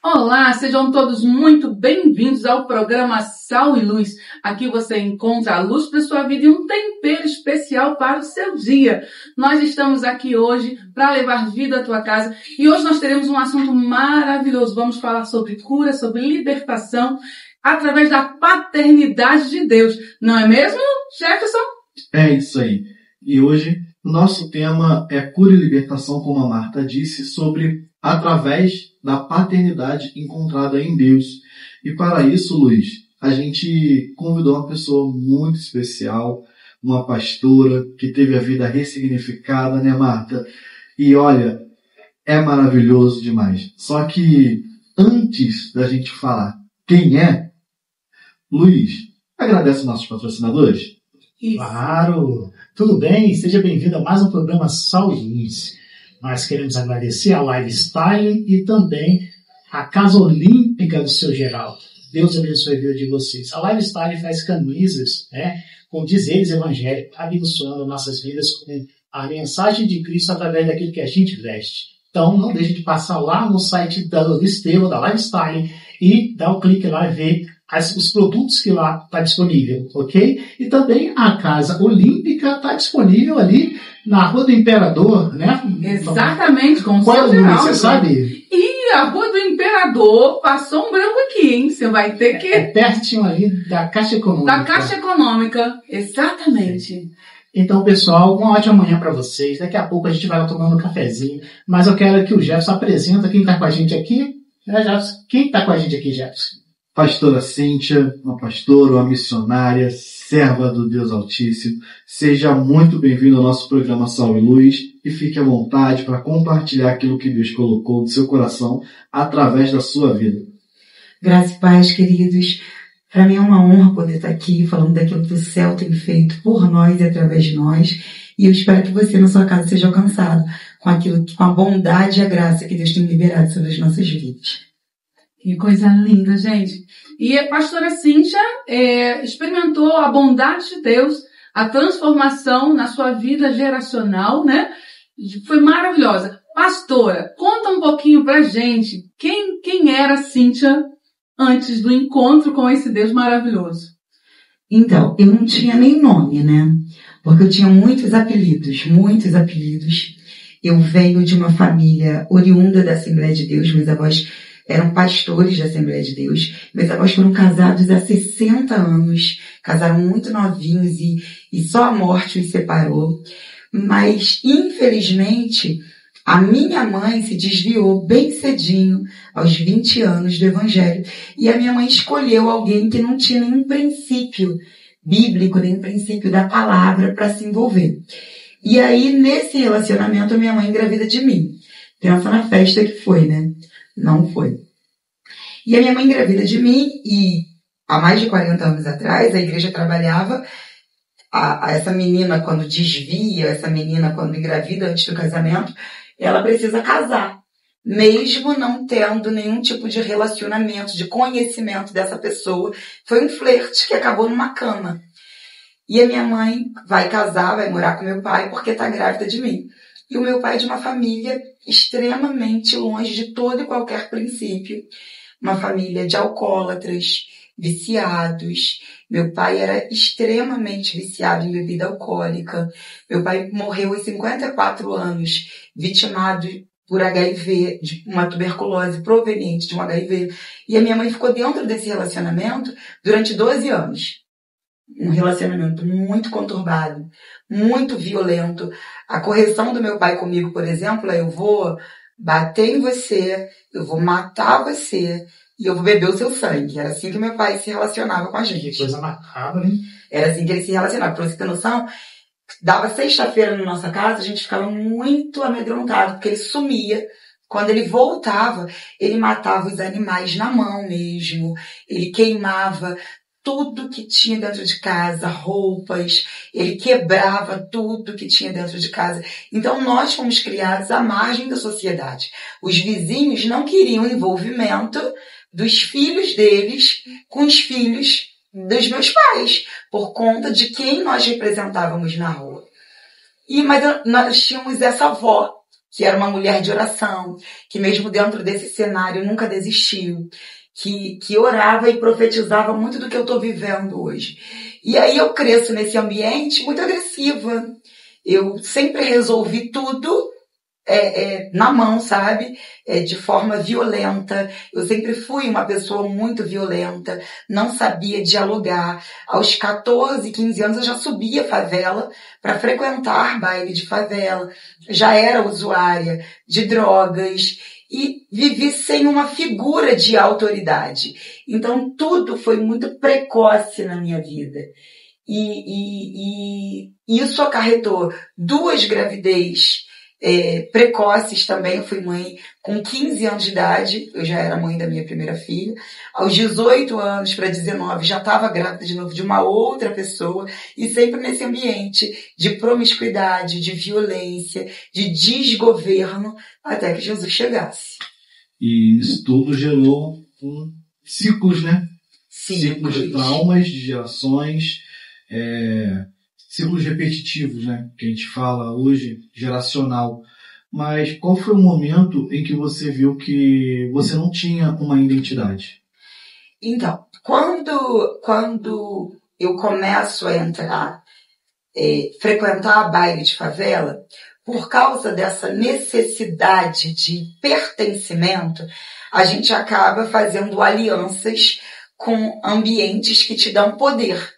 Olá, sejam todos muito bem-vindos ao programa Sal e Luz. Aqui você encontra a luz para a sua vida e um tempero especial para o seu dia. Nós estamos aqui hoje para levar vida à tua casa e hoje nós teremos um assunto maravilhoso. Vamos falar sobre cura, sobre libertação através da paternidade de Deus. Não é mesmo, Jefferson? É isso aí. E hoje o nosso tema é cura e libertação, como a Marta disse, através da paternidade encontrada em Deus. E para isso, Luiz, a gente convidou uma pessoa muito especial, uma pastora que teve a vida ressignificada, né, Marta? E olha, é maravilhoso demais. Só que antes da gente falar quem é, Luiz, agradece os nossos patrocinadores? Isso. Claro! Tudo bem? Seja bem-vindo a mais um programa Sal e Luz. Nós queremos agradecer a Lifestyle e também a Casa Olímpica do Seu Geraldo. Deus abençoe a vida de vocês. A Lifestyle faz camisas, com dizeres evangélicos, abençoando nossas vidas com a mensagem de Cristo através daquilo que a gente veste. Então, não deixe de passar lá no site da Listeu, da Lifestyle, e dar um clique lá e ver os produtos que lá está disponível, ok? E também a Casa Olímpica está disponível ali na Rua do Imperador, né? Exatamente, com o Qual é o seu número, Geraldo. você sabe? E a Rua do Imperador passou um branco aqui, hein? Você vai ter que... É pertinho ali da Caixa Econômica. Da Caixa Econômica, exatamente. Então, pessoal, uma ótima manhã para vocês. Daqui a pouco a gente vai lá tomando um cafezinho. Mas eu quero que o Jefferson apresenta quem está com a gente aqui. Jefferson? Quem está com a gente aqui, Jefferson? Pastora Cíntia, uma pastora, uma missionária, serva do Deus Altíssimo. Seja muito bem-vindo ao nosso programa Sal e Luz e fique à vontade para compartilhar aquilo que Deus colocou no seu coração através da sua vida. Graça e paz, queridos. Para mim é uma honra poder estar aqui falando daquilo que o céu tem feito por nós e através de nós. E eu espero que você na sua casa seja alcançado com a bondade e a graça que Deus tem liberado sobre as nossas vidas. Que coisa linda, gente. E a pastora Cíntia experimentou a bondade de Deus, a transformação na sua vida geracional, né? Foi maravilhosa. Pastora, conta um pouquinho pra gente quem era a Cíntia antes do encontro com esse Deus maravilhoso. Então, eu não tinha nem nome, né? Porque eu tinha muitos apelidos. Eu venho de uma família oriunda da Assembleia de Deus, meus avós eram pastores da Assembleia de Deus. Meus avós foram casados há 60 anos, casaram muito novinhos e só a morte os separou. Mas, infelizmente, a minha mãe se desviou bem cedinho, aos 20 anos do Evangelho. E a minha mãe escolheu alguém que não tinha nenhum princípio bíblico, nenhum princípio da palavra para se envolver. E aí, nesse relacionamento, a minha mãe engravida de mim. Pensa na festa que foi, né? Não foi. E a minha mãe engravida de mim, e há mais de 40 anos atrás, a igreja trabalhava essa menina quando desvia, essa menina quando engravida antes do casamento, ela precisa casar, mesmo não tendo nenhum tipo de relacionamento, de conhecimento dessa pessoa. Foi um flerte que acabou numa cama. E a minha mãe vai casar, vai morar com meu pai, porque está grávida de mim. E o meu pai é de uma família extremamente longe de todo e qualquer princípio. Uma família de alcoólatras, viciados. Meu pai era extremamente viciado em bebida alcoólica. Meu pai morreu aos 54 anos, vitimado por HIV, de uma tuberculose proveniente de um HIV. E a minha mãe ficou dentro desse relacionamento durante 12 anos. Um relacionamento muito conturbado, muito violento. A correção do meu pai comigo, por exemplo, é: eu vou bater em você, eu vou matar você e eu vou beber o seu sangue. Era assim que meu pai se relacionava com a gente. Que coisa macabra, hein? Era assim que ele se relacionava. Pra você ter noção, dava sexta-feira na nossa casa, a gente ficava muito amedrontado, porque ele sumia. Quando ele voltava, ele matava os animais na mão mesmo, ele queimava tudo que tinha dentro de casa, roupas, ele quebrava tudo que tinha dentro de casa. Então nós fomos criados à margem da sociedade. Os vizinhos não queriam envolvimento dos filhos deles com os filhos dos meus pais, por conta de quem nós representávamos na rua. Mas nós tínhamos essa avó que era uma mulher de oração, que mesmo dentro desse cenário nunca desistiu, que orava e profetizava muito do que eu estou vivendo hoje. E aí eu cresço nesse ambiente muito agressiva. Eu sempre resolvi tudo na mão, sabe? De forma violenta. Eu sempre fui uma pessoa muito violenta, não sabia dialogar. Aos 14, 15 anos eu já subia a favela para frequentar baile de favela. Já era usuária de drogas e vivi sem uma figura de autoridade. Então tudo foi muito precoce na minha vida. E isso acarretou 2 gravidez precoces também. Eu fui mãe com 15 anos de idade, eu já era mãe da minha primeira filha. Aos 18 anos para 19 já estava grávida de novo de uma outra pessoa, e sempre nesse ambiente de promiscuidade, de violência, de desgoverno, até que Jesus chegasse. E isso tudo gerou ciclos, né? Ciclos de traumas, de gerações, ciclos repetitivos, né? Que a gente fala hoje, geracional. Mas qual foi o momento em que você viu que você não tinha uma identidade? Então, quando eu começo a entrar, frequentar a baile de favela, por causa dessa necessidade de pertencimento, a gente acaba fazendo alianças com ambientes que te dão poder.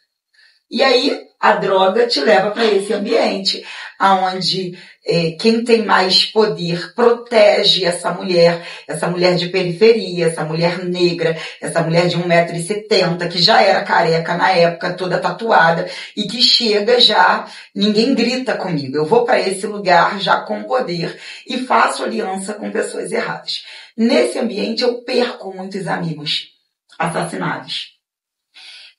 E aí a droga te leva para esse ambiente, onde quem tem mais poder protege essa mulher de periferia, essa mulher negra, essa mulher de 1,70 m, que já era careca na época, toda tatuada, e que chega já, ninguém grita comigo. Eu vou para esse lugar já com poder e faço aliança com pessoas erradas. Nesse ambiente eu perco muitos amigos assassinados.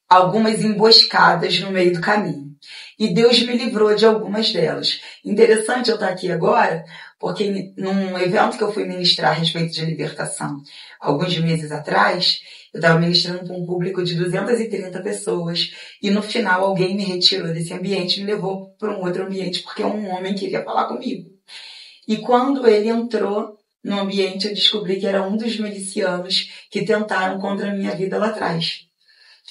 Algumas emboscadas no meio do caminho. E Deus me livrou de algumas delas. Interessante eu estar aqui agora, porque num evento que eu fui ministrar a respeito de libertação, alguns meses atrás, eu estava ministrando para um público de 230 pessoas, e no final alguém me retirou desse ambiente e me levou para um outro ambiente, porque um homem queria falar comigo. E quando ele entrou no ambiente, eu descobri que era um dos milicianos que tentaram contra a minha vida lá atrás.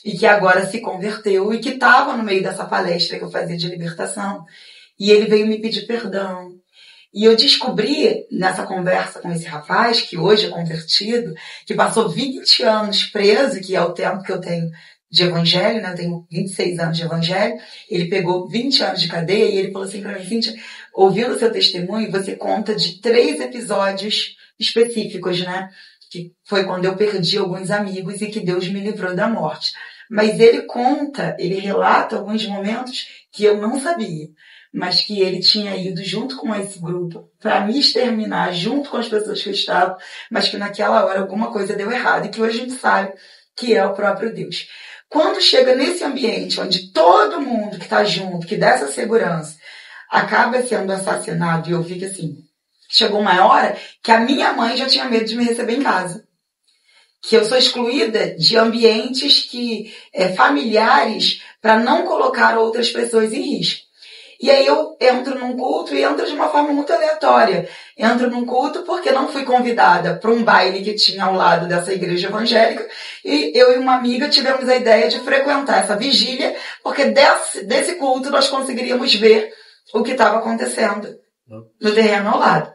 E que agora se converteu e que estava no meio dessa palestra que eu fazia de libertação. E ele veio me pedir perdão. E eu descobri, nessa conversa com esse rapaz, que hoje é convertido, que passou 20 anos preso, que é o tempo que eu tenho de evangelho, né? Eu tenho 26 anos de evangelho. Ele pegou 20 anos de cadeia e ele falou assim para mim: Cíntia, ouvindo o seu testemunho, você conta de 3 episódios específicos, né? Que foi quando eu perdi alguns amigos e que Deus me livrou da morte. Mas ele relata alguns momentos que eu não sabia, mas que ele tinha ido junto com esse grupo para me exterminar junto com as pessoas que eu estava, mas que naquela hora alguma coisa deu errado e que hoje a gente sabe que é o próprio Deus. Quando chega nesse ambiente onde todo mundo que está junto, que dá essa segurança, acaba sendo assassinado, e eu fico assim, chegou uma hora que a minha mãe já tinha medo de me receber em casa. Que eu sou excluída de ambientes familiares para não colocar outras pessoas em risco. E aí eu entro num culto e entro de uma forma muito aleatória. Entro num culto porque não fui convidada para um baile que tinha ao lado dessa igreja evangélica, e eu e uma amiga tivemos a ideia de frequentar essa vigília, porque desse culto nós conseguiríamos ver o que estava acontecendo no terreno ao lado.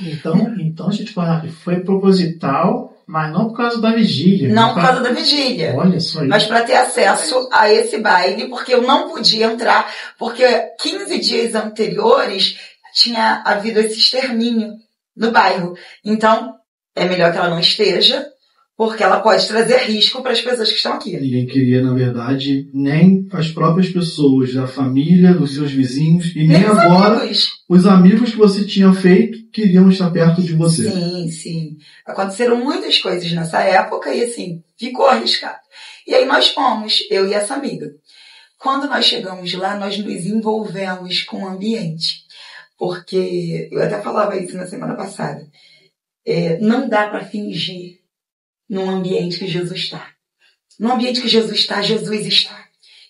Então, deixa eu te falar, foi proposital, mas não por causa da vigília. Não por causa da vigília. Olha só isso. Mas para ter acesso a esse baile, porque eu não podia entrar, porque 15 dias anteriores tinha havido esse extermínio no bairro. Então, é melhor que ela não esteja, porque ela pode trazer risco para as pessoas que estão aqui. Ninguém queria, na verdade, nem as próprias pessoas, da família, dos seus vizinhos, e nem agora amigos. Os amigos que você tinha feito queriam estar perto de você. Sim. Aconteceram muitas coisas nessa época e, assim, ficou arriscado. E aí nós fomos, eu e essa amiga. Quando nós chegamos lá, nós nos envolvemos com o ambiente. Porque, eu até falava isso na semana passada, não dá para fingir num ambiente que Jesus está. No ambiente que Jesus está, Jesus está.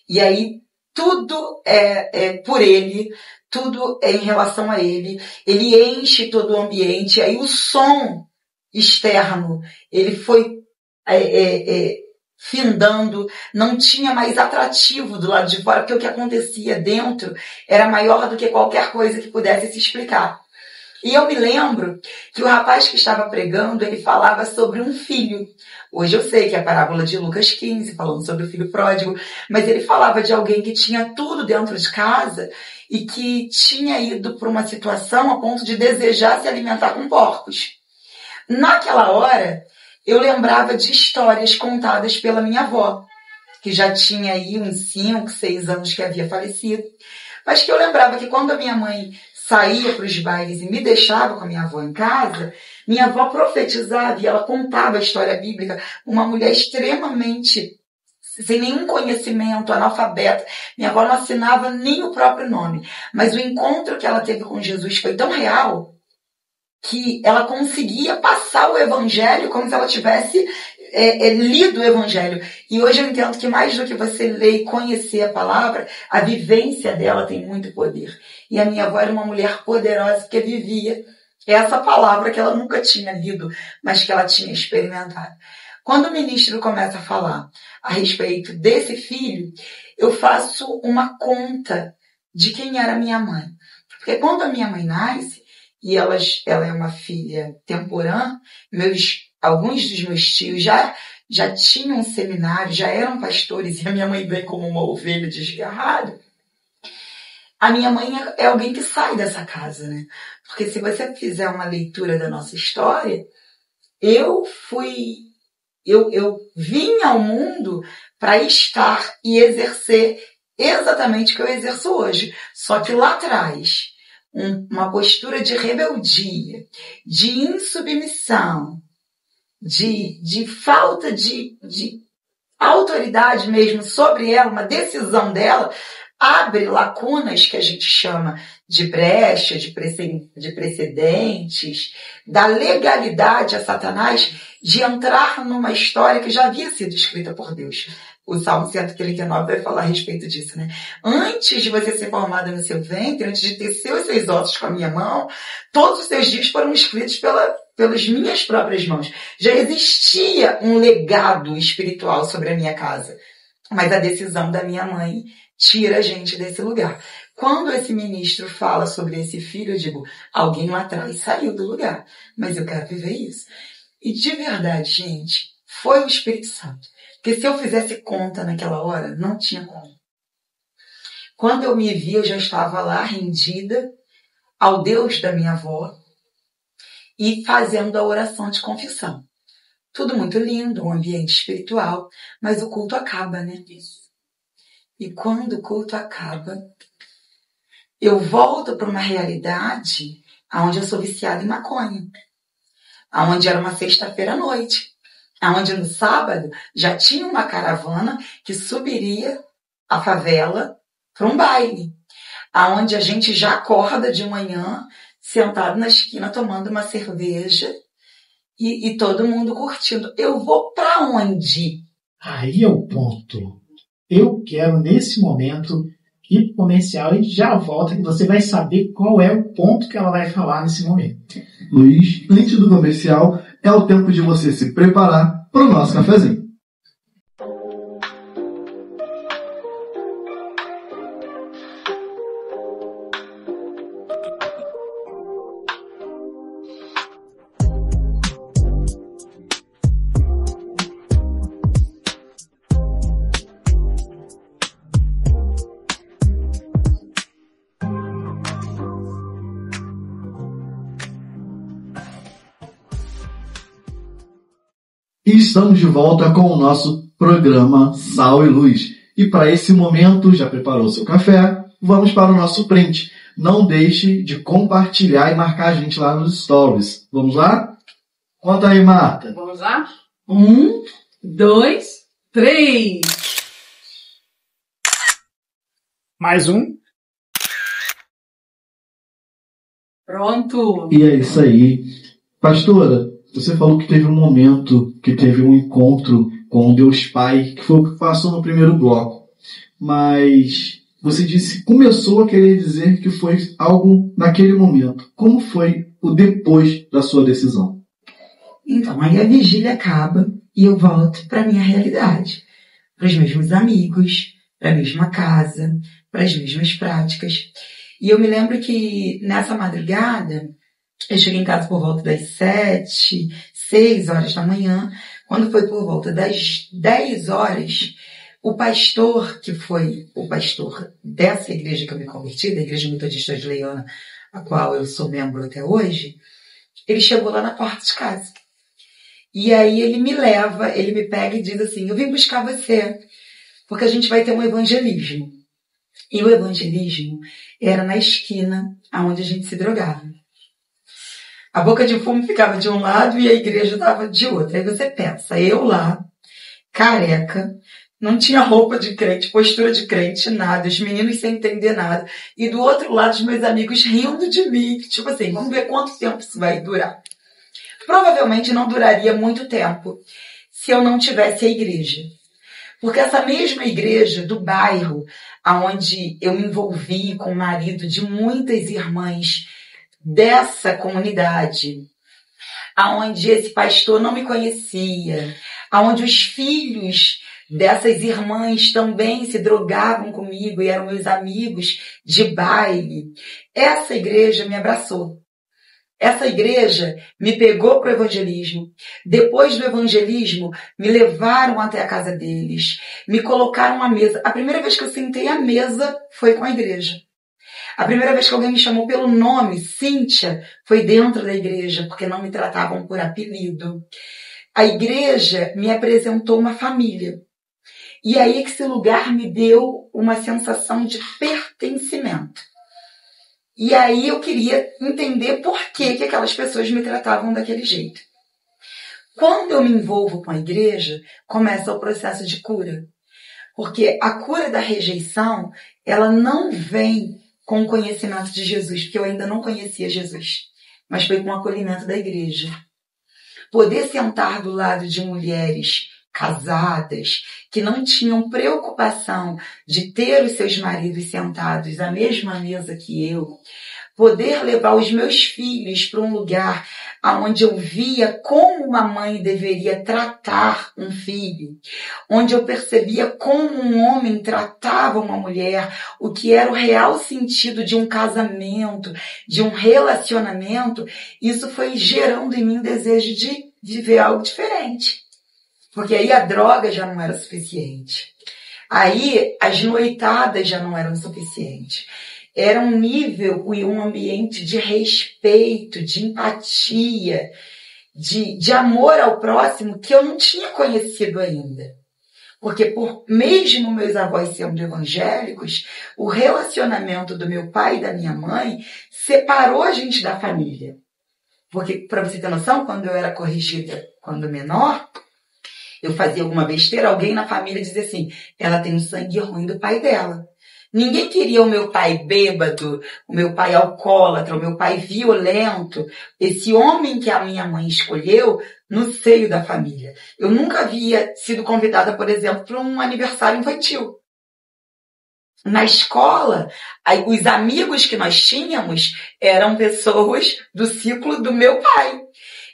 E aí, tudo é por Ele, tudo é em relação a ele. Ele enche todo o ambiente. Aí o som externo, ele foi findando, não tinha mais atrativo do lado de fora, porque o que acontecia dentro era maior do que qualquer coisa que pudesse se explicar. E eu me lembro que o rapaz que estava pregando, ele falava sobre um filho. Hoje eu sei que é a parábola de Lucas 15, falando sobre o filho pródigo, mas ele falava de alguém que tinha tudo dentro de casa e que tinha ido para uma situação a ponto de desejar se alimentar com porcos. Naquela hora, eu lembrava de histórias contadas pela minha avó, que já tinha aí uns 5, 6 anos que havia falecido, mas que eu lembrava que quando a minha mãe saía para os bailes e me deixava com a minha avó em casa, minha avó profetizava e ela contava a história bíblica, uma mulher extremamente sem nenhum conhecimento, analfabeta. Minha avó não assinava nem o próprio nome, mas o encontro que ela teve com Jesus foi tão real que ela conseguia passar o evangelho como se ela tivesse lido o evangelho. E hoje eu entendo que mais do que você ler e conhecer a palavra, a vivência dela tem muito poder. E a minha avó era uma mulher poderosa que vivia essa palavra que ela nunca tinha lido, mas que ela tinha experimentado. Quando o ministro começa a falar a respeito desse filho, eu faço uma conta de quem era minha mãe. Porque quando a minha mãe nasce, e ela é uma filha temporã, alguns dos meus tios já tinham um seminário, já eram pastores, e a minha mãe veio como uma ovelha desgarrada. A minha mãe é alguém que sai dessa casa, né? Porque se você fizer uma leitura da nossa história, eu vim ao mundo para estar e exercer exatamente o que eu exerço hoje. Só que lá atrás, uma postura de rebeldia, de insubmissão, de falta de autoridade mesmo sobre ela, uma decisão dela, abre lacunas que a gente chama de brecha, de precedentes, da legalidade a Satanás de entrar numa história que já havia sido escrita por Deus. O Salmo 139 vai falar a respeito disso, né? Antes de você ser formada no seu ventre, antes de tecer os seus ossos com a minha mão, todos os seus dias foram escritos pelas minhas próprias mãos. Já existia um legado espiritual sobre a minha casa. Mas a decisão da minha mãe tira a gente desse lugar. Quando esse ministro fala sobre esse filho, eu digo, alguém lá atrás saiu do lugar. Mas eu quero viver isso. E de verdade, gente, foi o Espírito Santo. Porque se eu fizesse conta naquela hora, não tinha como. Quando eu me vi, eu já estava lá rendida ao Deus da minha avó e fazendo a oração de confissão. Tudo muito lindo, um ambiente espiritual, mas o culto acaba, né? Isso. E quando o culto acaba, eu volto para uma realidade onde eu sou viciada em maconha. Onde era uma sexta-feira à noite. Onde no sábado já tinha uma caravana que subiria a favela para um baile. Onde a gente já acorda de manhã, sentado na esquina, tomando uma cerveja e todo mundo curtindo. Eu vou para onde? Aí é o ponto. Eu quero, nesse momento, ir para o comercial e já volta, que você vai saber qual é o ponto que ela vai falar nesse momento. Luiz, antes do comercial, é o tempo de você se preparar para o nosso cafezinho. E estamos de volta com o nosso programa Sal e Luz. E para esse momento, já preparou seu café? Vamos para o nosso print. Não deixe de compartilhar e marcar a gente lá nos stories. Vamos lá? Conta aí, Marta. Vamos lá? 1, 2, 3. Mais um. Pronto. E é isso aí. Pastora, você falou que teve um momento, que teve um encontro com Deus Pai, que foi o que passou no primeiro bloco. Mas Você disse, começou a querer dizer que foi algo naquele momento. Como foi o depois da sua decisão? Então, aí a vigília acaba e eu volto para a minha realidade. Para os mesmos amigos, para a mesma casa, para as mesmas práticas. E eu me lembro que nessa madrugada, eu cheguei em casa por volta das 7, 6 horas da manhã. Quando foi por volta das 10 horas, o pastor, que foi o pastor dessa igreja que eu me converti, da Igreja Metodista de Leiana, a qual eu sou membro até hoje, ele chegou lá na porta de casa. E aí ele me leva, ele me pega e diz assim, eu vim buscar você, porque a gente vai ter um evangelismo. E o evangelismo era na esquina onde a gente se drogava. A boca de fumo ficava de um lado e a igreja estava de outro. Aí você pensa, eu lá, careca, não tinha roupa de crente, postura de crente, nada, os meninos sem entender nada. E do outro lado, os meus amigos rindo de mim, tipo assim, vamos ver quanto tempo isso vai durar. Provavelmente não duraria muito tempo se eu não tivesse a igreja. Porque essa mesma igreja do bairro, onde eu me envolvi com o marido de muitas irmãs dessa comunidade, aonde esse pastor não me conhecia, aonde os filhos dessas irmãs também se drogavam comigo e eram meus amigos de baile, essa igreja me abraçou. Essa igreja me pegou para o evangelismo. Depois do evangelismo, me levaram até a casa deles. Me colocaram à mesa. A primeira vez que eu sentei à mesa foi com a igreja. A primeira vez que alguém me chamou pelo nome, Cíntia, foi dentro da igreja, porque não me tratavam por apelido. A igreja me apresentou uma família. E aí que esse lugar me deu uma sensação de pertencimento. E aí eu queria entender por que aquelas pessoas me tratavam daquele jeito. Quando eu me envolvo com a igreja, começa o processo de cura. Porque a cura da rejeição, ela não vem com o conhecimento de Jesus, porque eu ainda não conhecia Jesus, mas foi com o acolhimento da igreja. Poder sentar do lado de mulheres casadas, que não tinham preocupação de ter os seus maridos sentados à mesma mesa que eu, poder levar os meus filhos para um lugar onde eu via como uma mãe deveria tratar um filho, onde eu percebia como um homem tratava uma mulher, o que era o real sentido de um casamento, de um relacionamento, isso foi gerando em mim um desejo de viver algo diferente. Porque aí a droga já não era suficiente. Aí as noitadas já não eram suficientes. Era um nível e um ambiente de respeito, de empatia, de amor ao próximo que eu não tinha conhecido ainda. Porque por mesmo meus avós sendo evangélicos, o relacionamento do meu pai e da minha mãe separou a gente da família. Porque, para você ter noção, quando eu era corrigida quando menor, eu fazia alguma besteira, alguém na família dizia assim, ela tem um sangue ruim do pai dela. Ninguém queria o meu pai bêbado, o meu pai alcoólatra, o meu pai violento, esse homem que a minha mãe escolheu no seio da família. Eu nunca havia sido convidada, por exemplo, para um aniversário infantil. Na escola, os amigos que nós tínhamos eram pessoas do ciclo do meu pai.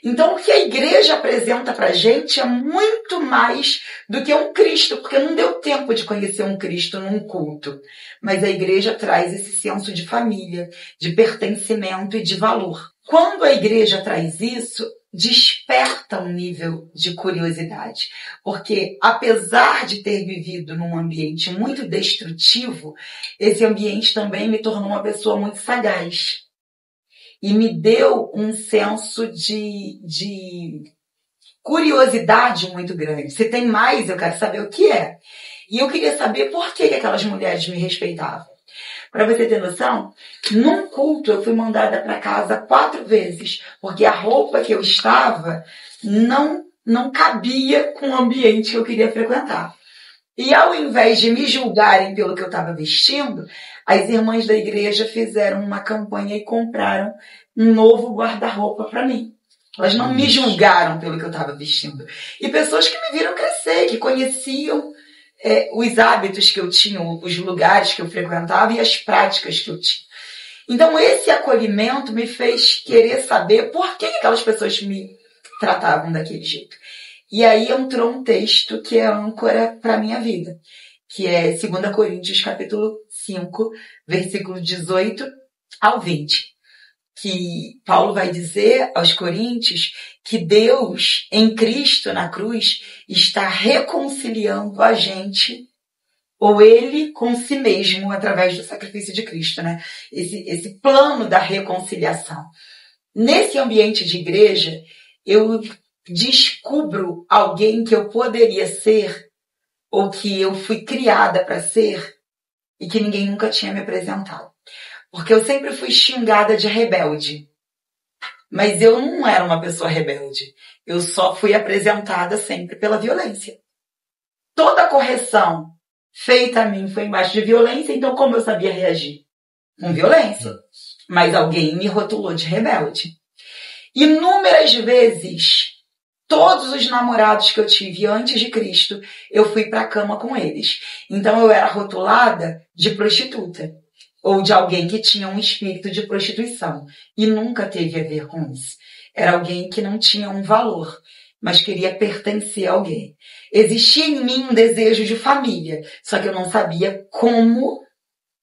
Então, o que a igreja apresenta pra gente é muito mais do que um Cristo, porque não deu tempo de conhecer um Cristo num culto. Mas a igreja traz esse senso de família, de pertencimento e de valor. Quando a igreja traz isso, desperta um nível de curiosidade. Porque, apesar de ter vivido num ambiente muito destrutivo, esse ambiente também me tornou uma pessoa muito sagaz. E me deu um senso de curiosidade muito grande. Se tem mais, eu quero saber o que é. E eu queria saber por que aquelas mulheres me respeitavam. Para você ter noção, num culto eu fui mandada para casa 4 vezes, porque a roupa que eu estava não cabia com o ambiente que eu queria frequentar. E ao invés de me julgarem pelo que eu estava vestindo, as irmãs da igreja fizeram uma campanha e compraram um novo guarda-roupa para mim. Elas não me julgaram pelo que eu estava vestindo. E pessoas que me viram crescer, que conheciam os hábitos que eu tinha, os lugares que eu frequentava e as práticas que eu tinha. Então esse acolhimento me fez querer saber por que aquelas pessoas me tratavam daquele jeito. E aí entrou um texto que é âncora para a minha vida, que é 2 Coríntios capítulo 5, versículo 18 ao 20. Que Paulo vai dizer aos Coríntios que Deus, em Cristo na cruz, está reconciliando a gente, ou ele com si mesmo, através do sacrifício de Cristo, né? Esse plano da reconciliação. Nesse ambiente de igreja, eu descubro alguém que eu poderia ser, ou que eu fui criada para ser, e que ninguém nunca tinha me apresentado. Porque eu sempre fui xingada de rebelde. Mas eu não era uma pessoa rebelde. Eu só fui apresentada sempre pela violência. Toda a correção feita a mim foi embaixo de violência, então como eu sabia reagir? Com violência. Mas alguém me rotulou de rebelde. Inúmeras vezes, todos os namorados que eu tive antes de Cristo, eu fui para a cama com eles. Então eu era rotulada de prostituta. Ou de alguém que tinha um espírito de prostituição. E nunca teve a ver com isso. Era alguém que não tinha um valor, mas queria pertencer a alguém. Existia em mim um desejo de família, só que eu não sabia como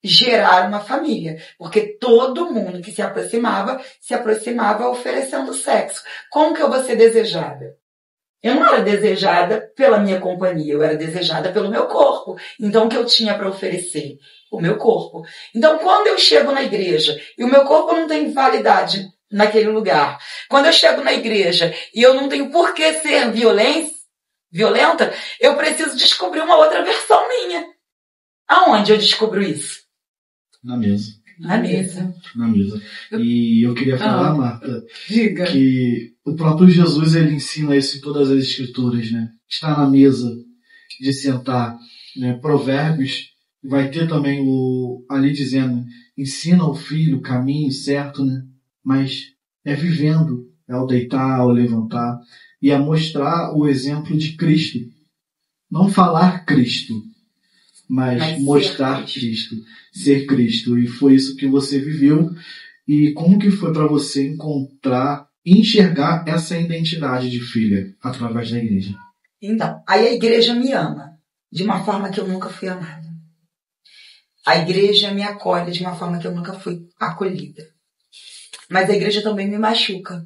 gerar uma família. Porque todo mundo que se aproximava oferecendo sexo. Como que eu vou ser desejada? Eu não era desejada pela minha companhia, eu era desejada pelo meu corpo. Então o que eu tinha para oferecer? O meu corpo. Então, quando eu chego na igreja e o meu corpo não tem validade naquele lugar, quando eu chego na igreja e eu não tenho por que ser violenta, eu preciso descobrir uma outra versão minha. Aonde eu descubro isso? Na mesa. Na mesa. Na mesa. E eu queria falar, Marta, Diga. que o próprio Jesus, ele ensina isso em todas as escrituras, né? Estar na mesa, de sentar, né? Provérbios, vai ter também ali dizendo, ensina ao filho o caminho certo, né? Mas é vivendo, é ao deitar, ao levantar, e a mostrar o exemplo de Cristo. Não falar Cristo, mas mostrar Cristo, ser Cristo. E foi isso que você viveu. E como que foi para você enxergar essa identidade de filha através da igreja? Então, aí a igreja me ama de uma forma que eu nunca fui amada. A igreja me acolhe de uma forma que eu nunca fui acolhida. Mas a igreja também me machuca.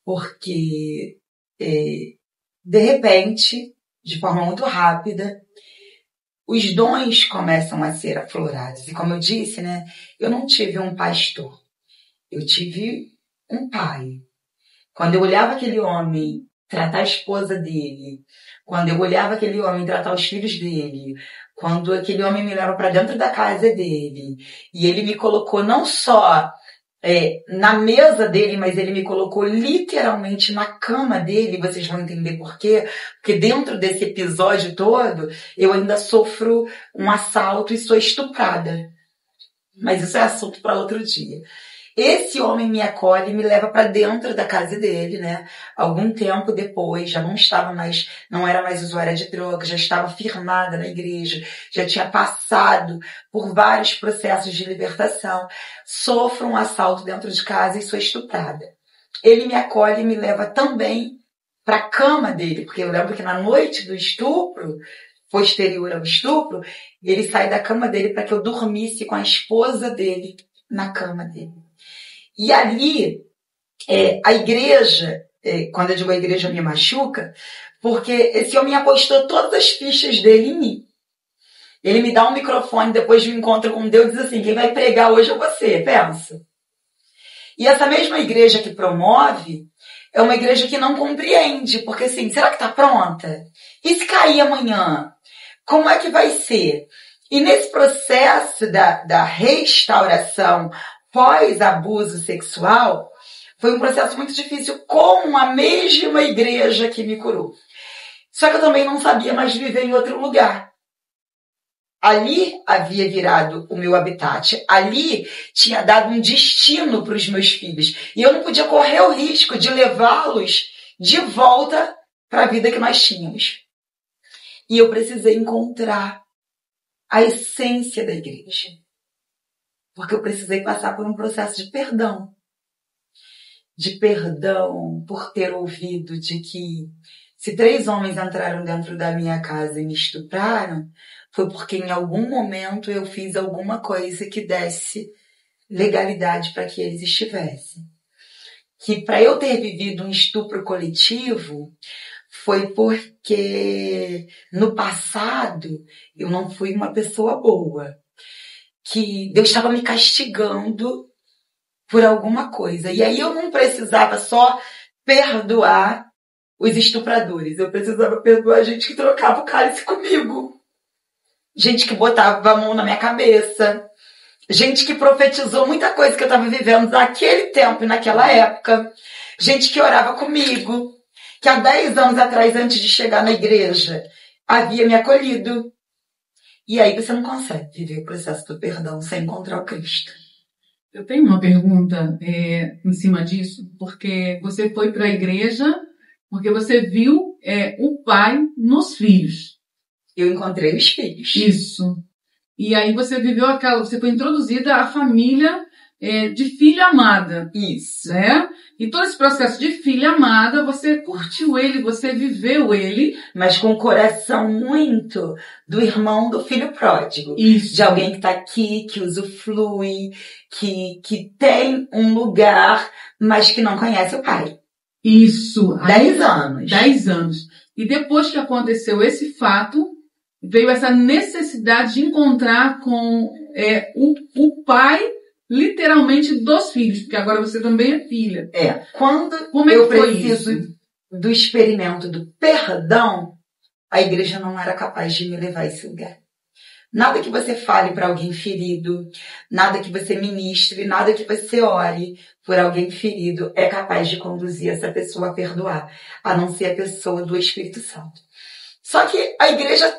Porque, de repente, de forma muito rápida, os dons começam a ser aflorados. E como eu disse, né, eu não tive um pastor. Eu tive um pai. Quando eu olhava aquele homem tratar a esposa dele, quando eu olhava aquele homem tratar os filhos dele, quando aquele homem me leva para dentro da casa dele, e ele me colocou não só na mesa dele, mas ele me colocou literalmente na cama dele, vocês vão entender por quê, porque dentro desse episódio todo, eu ainda sofro um assalto e sou estuprada. Mas isso é assunto para outro dia. Esse homem me acolhe e me leva para dentro da casa dele, né? Algum tempo depois, já não era mais usuária de drogas, já estava firmada na igreja, já tinha passado por vários processos de libertação. Sofro um assalto dentro de casa e sou estuprada. Ele me acolhe e me leva também para a cama dele, porque eu lembro que na noite do estupro, posterior ao estupro, ele sai da cama dele para que eu dormisse com a esposa dele na cama dele. E ali, a igreja, quando eu digo a igreja me machuca, porque esse homem apostou todas as fichas dele em mim. Ele me dá um microfone depois de um encontro com Deus e diz assim, quem vai pregar hoje é você, pensa. E essa mesma igreja que promove é uma igreja que não compreende, porque assim, será que está pronta? E se cair amanhã? Como é que vai ser? E nesse processo da restauração pós-abuso sexual, foi um processo muito difícil com a mesma igreja que me curou. Só que eu também não sabia mais viver em outro lugar. Ali havia virado o meu habitat. Ali tinha dado um destino para os meus filhos. E eu não podia correr o risco de levá-los de volta para a vida que nós tínhamos. E eu precisei encontrar a essência da igreja. Porque eu precisei passar por um processo de perdão. De perdão por ter ouvido de que se 3 homens entraram dentro da minha casa e me estupraram, foi porque em algum momento eu fiz alguma coisa que desse legalidade para que eles estivessem. Que para eu ter vivido um estupro coletivo, foi porque no passado eu não fui uma pessoa boa. Que Deus estava me castigando por alguma coisa. E aí eu não precisava só perdoar os estupradores. Eu precisava perdoar a gente que trocava o cálice comigo. Gente que botava a mão na minha cabeça. Gente que profetizou muita coisa que eu estava vivendo naquele tempo e naquela época. Gente que orava comigo. Que há 10 anos atrás, antes de chegar na igreja, havia me acolhido. E aí você não consegue viver o processo do perdão sem encontrar o Cristo. Eu tenho uma pergunta em cima disso, porque você foi para a igreja, porque você viu o pai nos filhos. Eu encontrei os filhos. Isso. E aí você você foi introduzida à família de filha amada. Isso. Né? E todo esse processo de filha amada, você curtiu ele, você viveu ele. Mas com o coração muito do irmão do filho pródigo. Isso. De alguém que está aqui, que usufrui, que tem um lugar, mas que não conhece o pai. Isso. 10 anos. 10 anos. E depois que aconteceu esse fato, veio essa necessidade de encontrar com o pai, literalmente, dos filhos, porque agora você também é filha. Como eu preciso do experimento do perdão, a igreja não era capaz de me levar a esse lugar. Nada que você fale para alguém ferido, nada que você ministre, nada que você ore por alguém ferido é capaz de conduzir essa pessoa a perdoar, a não ser a pessoa do Espírito Santo. Só que a igreja,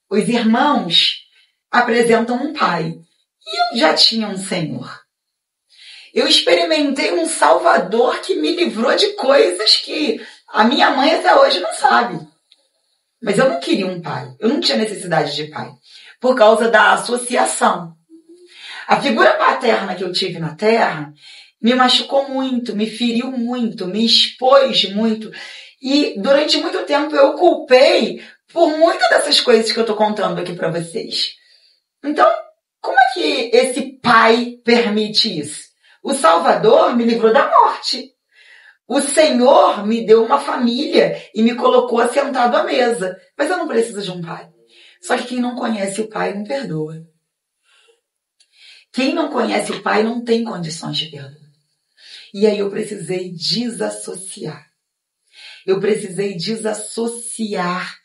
os irmãos, apresentam um pai. E eu já tinha um Senhor. Eu experimentei um Salvador que me livrou de coisas que a minha mãe até hoje não sabe. Mas eu não queria um pai. Eu não tinha necessidade de pai. Por causa da associação. A figura paterna que eu tive na Terra me machucou muito, me feriu muito, me expôs muito. E durante muito tempo eu culpei por muitas dessas coisas que eu estou contando aqui para vocês. Então, como é que esse pai permite isso? O Salvador me livrou da morte. O Senhor me deu uma família e me colocou assentado à mesa. Mas eu não preciso de um pai. Só que quem não conhece o pai não perdoa. Quem não conhece o pai não tem condições de perdoar. E aí eu precisei desassociar. Eu precisei desassociar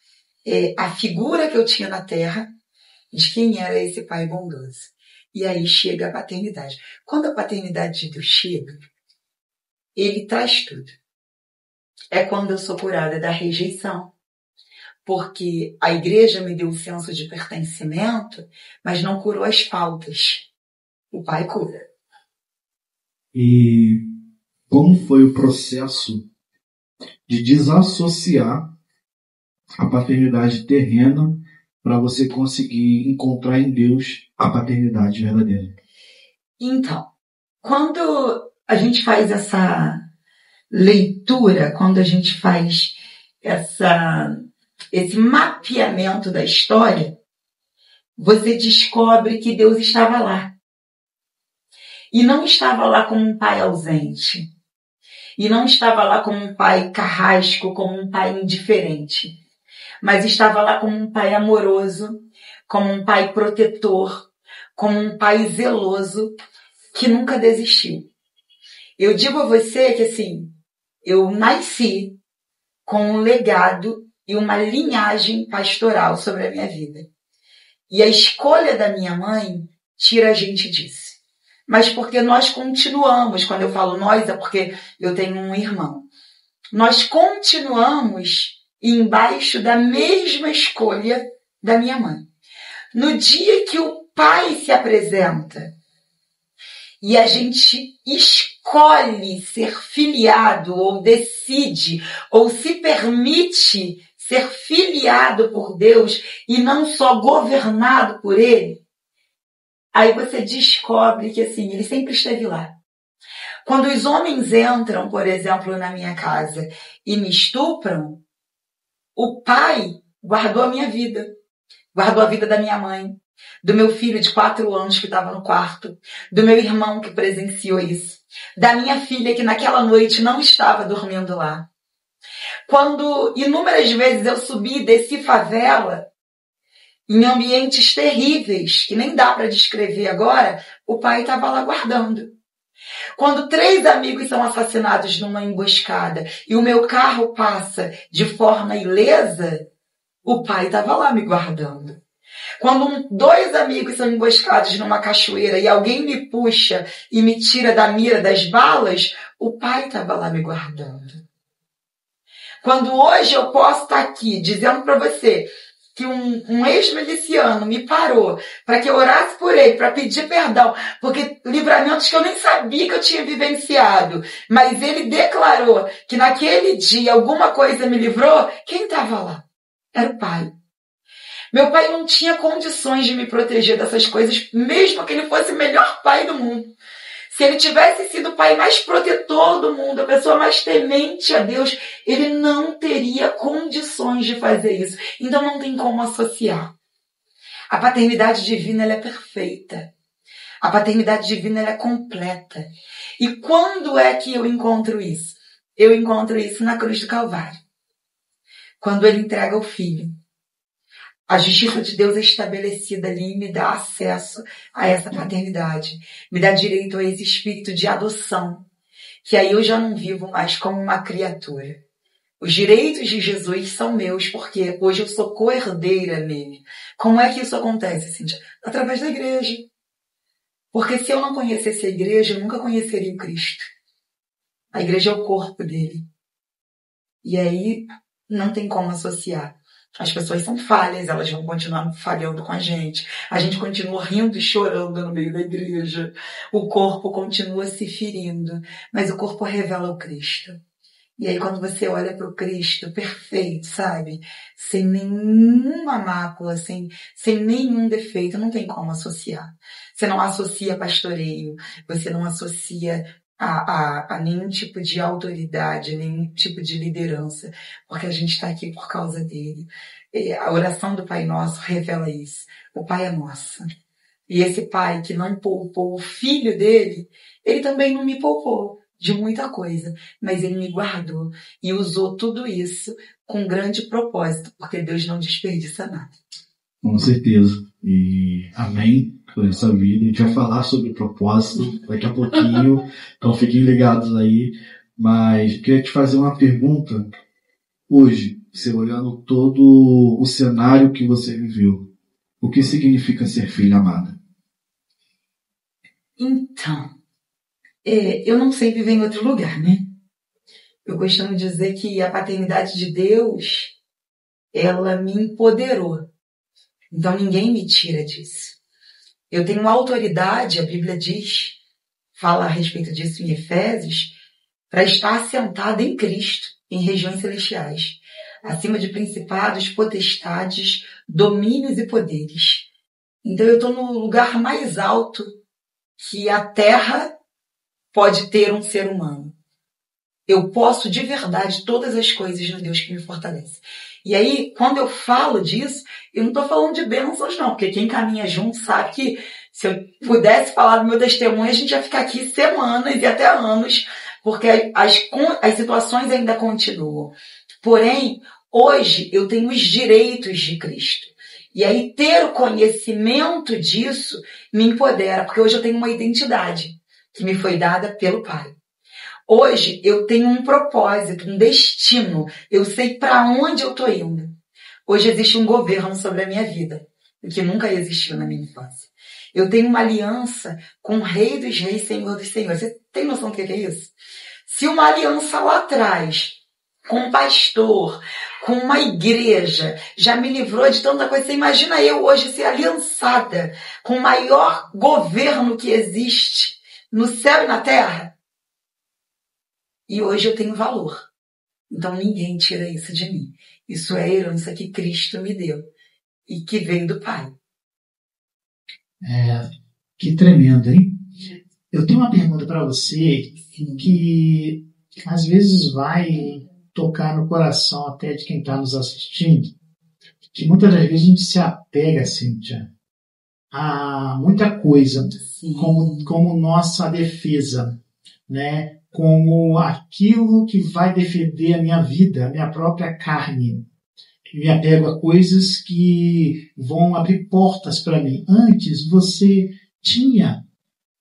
a figura que eu tinha na terra de quem era esse pai bondoso. E aí chega a paternidade. Quando a paternidade de Deus chega, ele traz tudo. É quando eu sou curada da rejeição. Porque a igreja me deu o senso de pertencimento, mas não curou as faltas. O pai cura. E como foi o processo de desassociar a paternidade terrena para você conseguir encontrar em Deus a paternidade verdadeira? Então, quando a gente faz essa leitura, quando a gente faz esse mapeamento da história, você descobre que Deus estava lá. E não estava lá como um pai ausente. E não estava lá como um pai carrasco, como um pai indiferente. Mas estava lá como um pai amoroso, como um pai protetor, como um pai zeloso, que nunca desistiu. Eu digo a você que, assim, eu nasci com um legado e uma linhagem pastoral sobre a minha vida. E a escolha da minha mãe tira a gente disso. Mas porque nós continuamos, quando eu falo nós, é porque eu tenho um irmão. Nós continuamos embaixo da mesma escolha da minha mãe. No dia que o pai se apresenta e a gente escolhe ser filiado ou decide ou se permite ser filiado por Deus e não só governado por Ele, aí você descobre que assim, Ele sempre esteve lá. Quando os homens entram, por exemplo, na minha casa e me estupram, o Pai guardou a minha vida, guardou a vida da minha mãe, do meu filho de 4 anos que estava no quarto, do meu irmão que presenciou isso, da minha filha que naquela noite não estava dormindo lá. Quando inúmeras vezes eu subi e desci favela, em ambientes terríveis, que nem dá para descrever agora, o Pai estava lá guardando. Quando 3 amigos são assassinados numa emboscada e o meu carro passa de forma ilesa, o Pai estava lá me guardando. Quando 2 amigos são emboscados numa cachoeira e alguém me puxa e me tira da mira das balas, o Pai estava lá me guardando. Quando hoje eu posso estar aqui dizendo para você que um ex-miliciano me parou para que eu orasse por ele, para pedir perdão, porque livramentos que eu nem sabia que eu tinha vivenciado, mas ele declarou que naquele dia alguma coisa me livrou, quem estava lá? Era o Pai. Meu pai não tinha condições de me proteger dessas coisas, mesmo que ele fosse o melhor pai do mundo. Se ele tivesse sido o pai mais protetor do mundo, a pessoa mais temente a Deus, ele não teria condições de fazer isso. Então não tem como associar. A paternidade divina ela é perfeita. A paternidade divina ela é completa. E quando é que eu encontro isso? Eu encontro isso na cruz do Calvário. Quando ele entrega o Filho. A justiça de Deus é estabelecida ali e me dá acesso a essa paternidade. Me dá direito a esse espírito de adoção. Que aí eu já não vivo mais como uma criatura. Os direitos de Jesus são meus, porque hoje eu sou co-herdeira nele. Como é que isso acontece, Cíntia? Através da igreja. Porque se eu não conhecesse a igreja, eu nunca conheceria o Cristo. A igreja é o corpo dele. E aí não tem como associar. As pessoas são falhas, elas vão continuar falhando com a gente continua rindo e chorando no meio da igreja. O corpo continua se ferindo, mas o corpo revela o Cristo. E aí quando você olha para o Cristo perfeito, sabe? Sem nenhuma mácula, sem nenhum defeito, não tem como associar. Você não associa pastoreio, você não associa a nenhum tipo de autoridade, nenhum tipo de liderança, porque a gente está aqui por causa dele. A oração do Pai Nosso revela isso. O Pai é nosso. E esse Pai que não poupou o Filho dele, ele também não me poupou de muita coisa, mas ele me guardou e usou tudo isso com grande propósito, porque Deus não desperdiça nada. Com certeza. E amém por essa vida. A gente vai falar sobre propósito daqui a pouquinho, então fiquem ligados aí. Mas queria te fazer uma pergunta. Hoje, você olhando todo o cenário que você viveu, o que significa ser filha amada? Então, eu não sei viver em outro lugar, né? Eu costumo dizer que a paternidade de Deus, ela me empoderou. Então ninguém me tira disso. Eu tenho autoridade, a Bíblia diz, fala a respeito disso em Efésios, para estar assentada em Cristo, em regiões celestiais, acima de principados, potestades, domínios e poderes. Então eu estou no lugar mais alto que a terra pode ter um ser humano. Eu posso de verdade todas as coisas no Deus que me fortalece. E aí, quando eu falo disso, eu não estou falando de bênçãos não, porque quem caminha junto sabe que se eu pudesse falar do meu testemunho, a gente ia ficar aqui semanas e até anos, porque as situações ainda continuam. Porém, hoje eu tenho os direitos de Cristo. E aí ter o conhecimento disso me empodera, porque hoje eu tenho uma identidade que me foi dada pelo Pai. Hoje eu tenho um propósito, um destino. Eu sei para onde eu estou indo. Hoje existe um governo sobre a minha vida, o que nunca existiu na minha infância. Eu tenho uma aliança com o Rei dos Reis, Senhor dos Senhores. Você tem noção do que é isso? Se uma aliança lá atrás, com um pastor, com uma igreja, já me livrou de tanta coisa, você imagina eu hoje ser aliançada com o maior governo que existe no céu e na terra? E hoje eu tenho valor. Então ninguém tira isso de mim. Isso é a herança que Cristo me deu e que veio do Pai. Que tremendo, hein? Eu tenho uma pergunta para você que às vezes vai tocar no coração até de quem está nos assistindo, que muitas das vezes a gente se apega, Cíntia, a muita coisa como nossa defesa, né? Como aquilo que vai defender a minha vida, a minha própria carne. Me apego a coisas que vão abrir portas para mim. Antes você tinha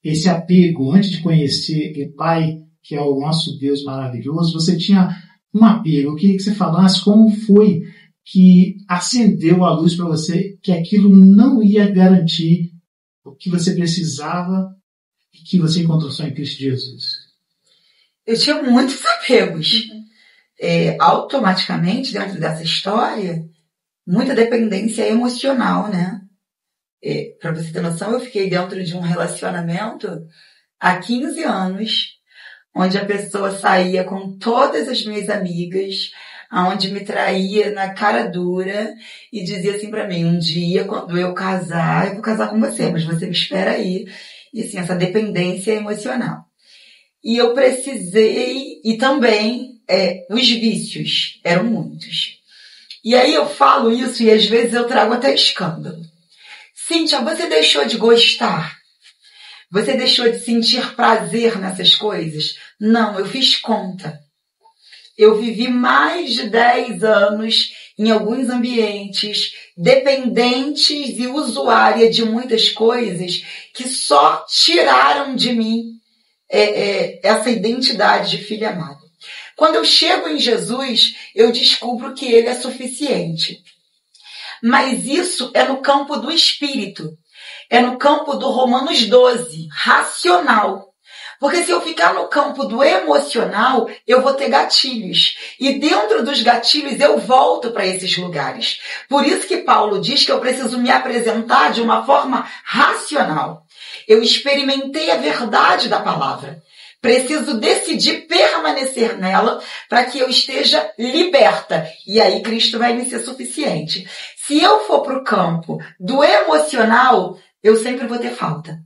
esse apego, antes de conhecer o Pai, que é o nosso Deus maravilhoso, você tinha um apego. Eu queria que você falasse como foi que acendeu a luz para você, que aquilo não ia garantir o que você precisava e que você encontrou só em Cristo Jesus. Eu tinha muitos apegos. Automaticamente, dentro dessa história, muita dependência emocional, né? Para você ter noção, eu fiquei dentro de um relacionamento há 15 anos, onde a pessoa saía com todas as minhas amigas, onde me traía na cara dura e dizia assim para mim, um dia, quando eu casar, eu vou casar com você, mas você me espera aí. E assim, essa dependência emocional. E eu precisei, e também os vícios eram muitos. E aí eu falo isso e às vezes eu trago até escândalo. Cíntia, você deixou de gostar? Você deixou de sentir prazer nessas coisas? Não, eu fiz conta. Eu vivi mais de 10 anos em alguns ambientes dependentes e usuária de muitas coisas que só tiraram de mim essa identidade de filha amada. Quando eu chego em Jesus, eu descubro que Ele é suficiente. Mas isso é no campo do espírito. É no campo do Romanos 12, racional. Porque se eu ficar no campo do emocional, eu vou ter gatilhos. E dentro dos gatilhos eu volto para esses lugares. Por isso que Paulo diz que eu preciso me apresentar de uma forma racional. Eu experimentei a verdade da palavra. Preciso decidir permanecer nela para que eu esteja liberta. E aí Cristo vai me ser suficiente. Se eu for para o campo do emocional, eu sempre vou ter falta.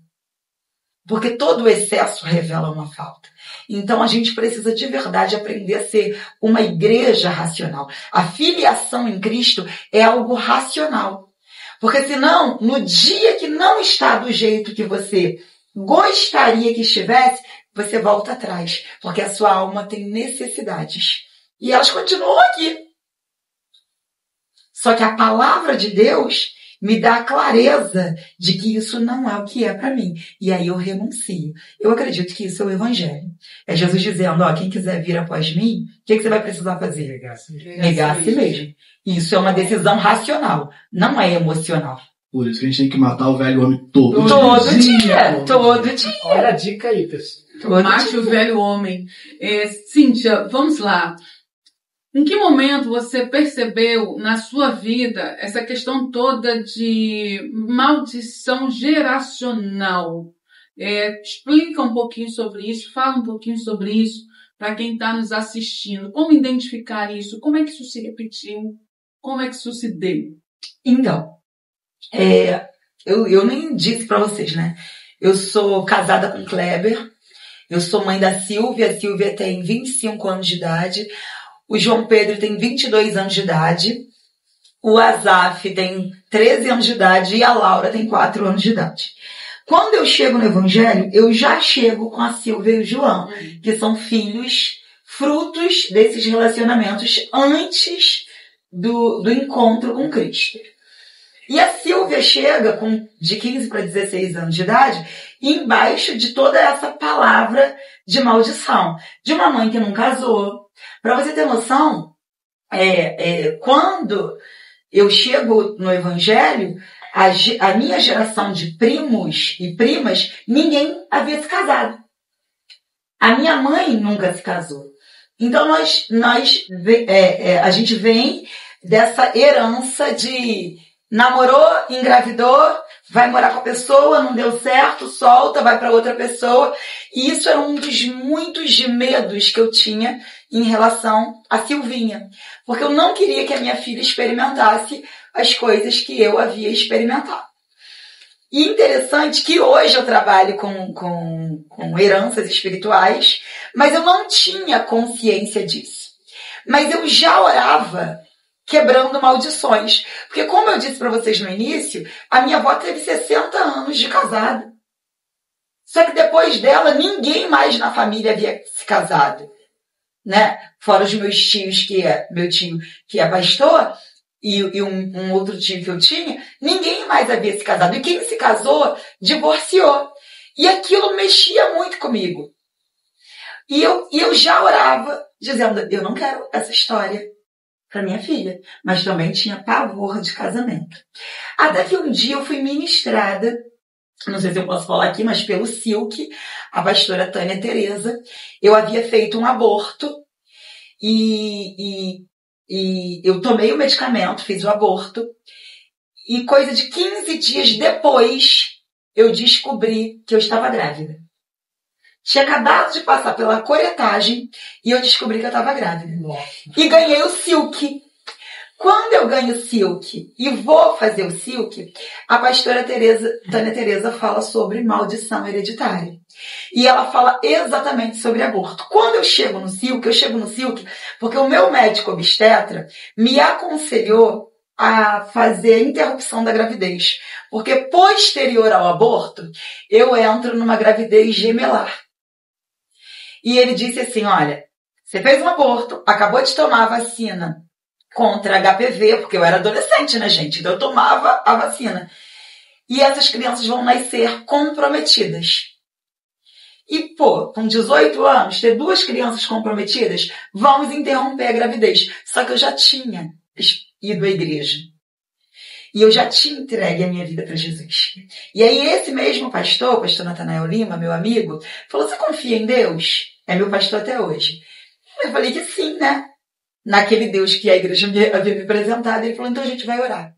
Porque todo excesso revela uma falta. Então a gente precisa de verdade aprender a ser uma igreja racional. A filiação em Cristo é algo racional. Porque senão, no dia que não está do jeito que você gostaria que estivesse, você volta atrás. Porque a sua alma tem necessidades. E elas continuam aqui. Só que a palavra de Deus me dá a clareza de que isso não é o que é para mim. E aí eu renuncio. Eu acredito que isso é o evangelho. É Jesus dizendo, quem quiser vir após mim, o que você vai precisar fazer? Negar a si mesmo. Isso é uma decisão racional, não é emocional. Por isso que a gente tem que matar o velho homem todo dia. Todo dia. Olha a dica aí, pessoal. Mate o velho homem. Cíntia, vamos lá. Em que momento você percebeu na sua vida essa questão toda de maldição geracional? Explica um pouquinho sobre isso, fala um pouquinho sobre isso para quem está nos assistindo. Como identificar isso? Como é que isso se repetiu? Como é que isso se deu? Então, eu nem disse para vocês, né? Eu sou casada com Kleber, eu sou mãe da Silvia, a Silvia tem 25 anos de idade, o João Pedro tem 22 anos de idade, o Azaf tem 13 anos de idade e a Laura tem 4 anos de idade. Quando eu chego no Evangelho, eu já chego com a Silvia e o João, que são filhos, frutos desses relacionamentos antes do encontro com Cristo. E a Silvia chega de 15 para 16 anos de idade, embaixo de toda essa palavra de maldição, de uma mãe que não casou. Para você ter noção, quando eu chego no Evangelho, a minha geração de primos e primas, ninguém havia se casado. A minha mãe nunca se casou. Então a gente vem dessa herança de Namorou, engravidou, vai morar com a pessoa, não deu certo, solta, vai para outra pessoa. E isso era um dos muitos medos que eu tinha em relação a Silvinha. Porque eu não queria que a minha filha experimentasse as coisas que eu havia experimentado. E interessante que hoje eu trabalho com heranças espirituais, mas eu não tinha consciência disso. Mas eu já orava quebrando maldições. Porque como eu disse para vocês no início, a minha avó teve 60 anos de casada. Só que depois dela, ninguém mais na família havia se casado, né? Fora os meus tios, meu tio que é pastor, e um outro tio que eu tinha, ninguém mais havia se casado. E quem se casou, divorciou. E aquilo mexia muito comigo. E eu já orava, dizendo, eu não quero essa história para minha filha, mas também tinha pavor de casamento. Até que um dia eu fui ministrada, não sei se eu posso falar aqui, mas pelo Silk, a pastora Tânia Tereza. Eu havia feito um aborto e eu tomei o medicamento, fiz o aborto, e coisa de 15 dias depois eu descobri que eu estava grávida. Tinha acabado de passar pela coretagem e eu descobri que eu estava grávida. Nossa. E ganhei o Silk. Quando eu ganho o Silk e vou fazer o Silk, a pastora Tânia Tereza fala sobre maldição hereditária. E ela fala exatamente sobre aborto. Quando eu chego no Silk porque o meu médico obstetra me aconselhou a fazer a interrupção da gravidez. Porque posterior ao aborto, eu entro numa gravidez gemelar. E ele disse assim, olha, você fez um aborto, acabou de tomar a vacina contra HPV, porque eu era adolescente, né, gente? Então eu tomava a vacina. E essas crianças vão nascer comprometidas. E, com 18 anos, ter 2 crianças comprometidas, vamos interromper a gravidez. Só que eu já tinha ido à igreja. E eu já tinha entregue a minha vida para Jesus. E aí esse mesmo pastor, o pastor Natanael Lima, meu amigo, falou, você confia em Deus? É meu pastor até hoje. Eu falei que sim, né? Naquele Deus que a igreja havia me apresentado. Ele falou, então a gente vai orar.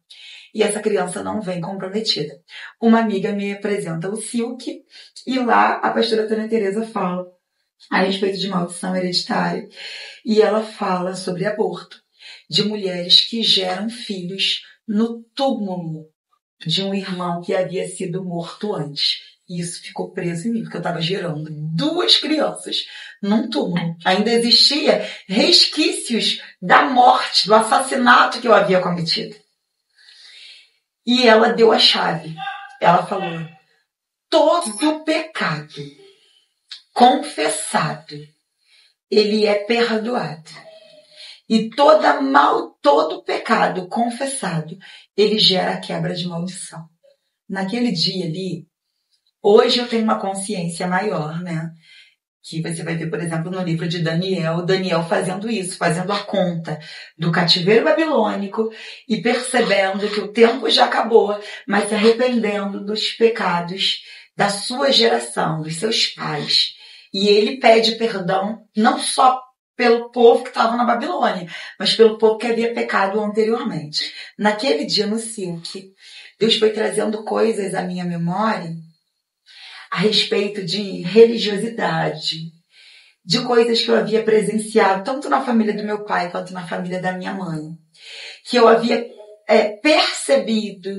E essa criança não vem comprometida. Uma amiga me apresenta o Silk e lá a pastora Tânia Tereza fala a respeito de maldição hereditária. E ela fala sobre aborto, de mulheres que geram filhos no túmulo de um irmão que havia sido morto antes. E isso ficou preso em mim, porque eu estava gerando 2 crianças num túmulo. Ainda existia resquícios da morte, do assassinato que eu havia cometido. E ela deu a chave. Ela falou, todo pecado confessado, ele é perdoado. E todo pecado confessado, ele gera a quebra de maldição. Naquele dia ali, hoje eu tenho uma consciência maior, né? Que você vai ver, por exemplo, no livro de Daniel fazendo isso, fazendo a conta do cativeiro babilônico e percebendo que o tempo já acabou, mas se arrependendo dos pecados da sua geração, dos seus pais. E ele pede perdão não só pelo povo que estava na Babilônia, mas pelo povo que havia pecado anteriormente. Naquele dia no Silk, Deus foi trazendo coisas à minha memória a respeito de religiosidade, de coisas que eu havia presenciado, tanto na família do meu pai quanto na família da minha mãe, que eu havia percebido,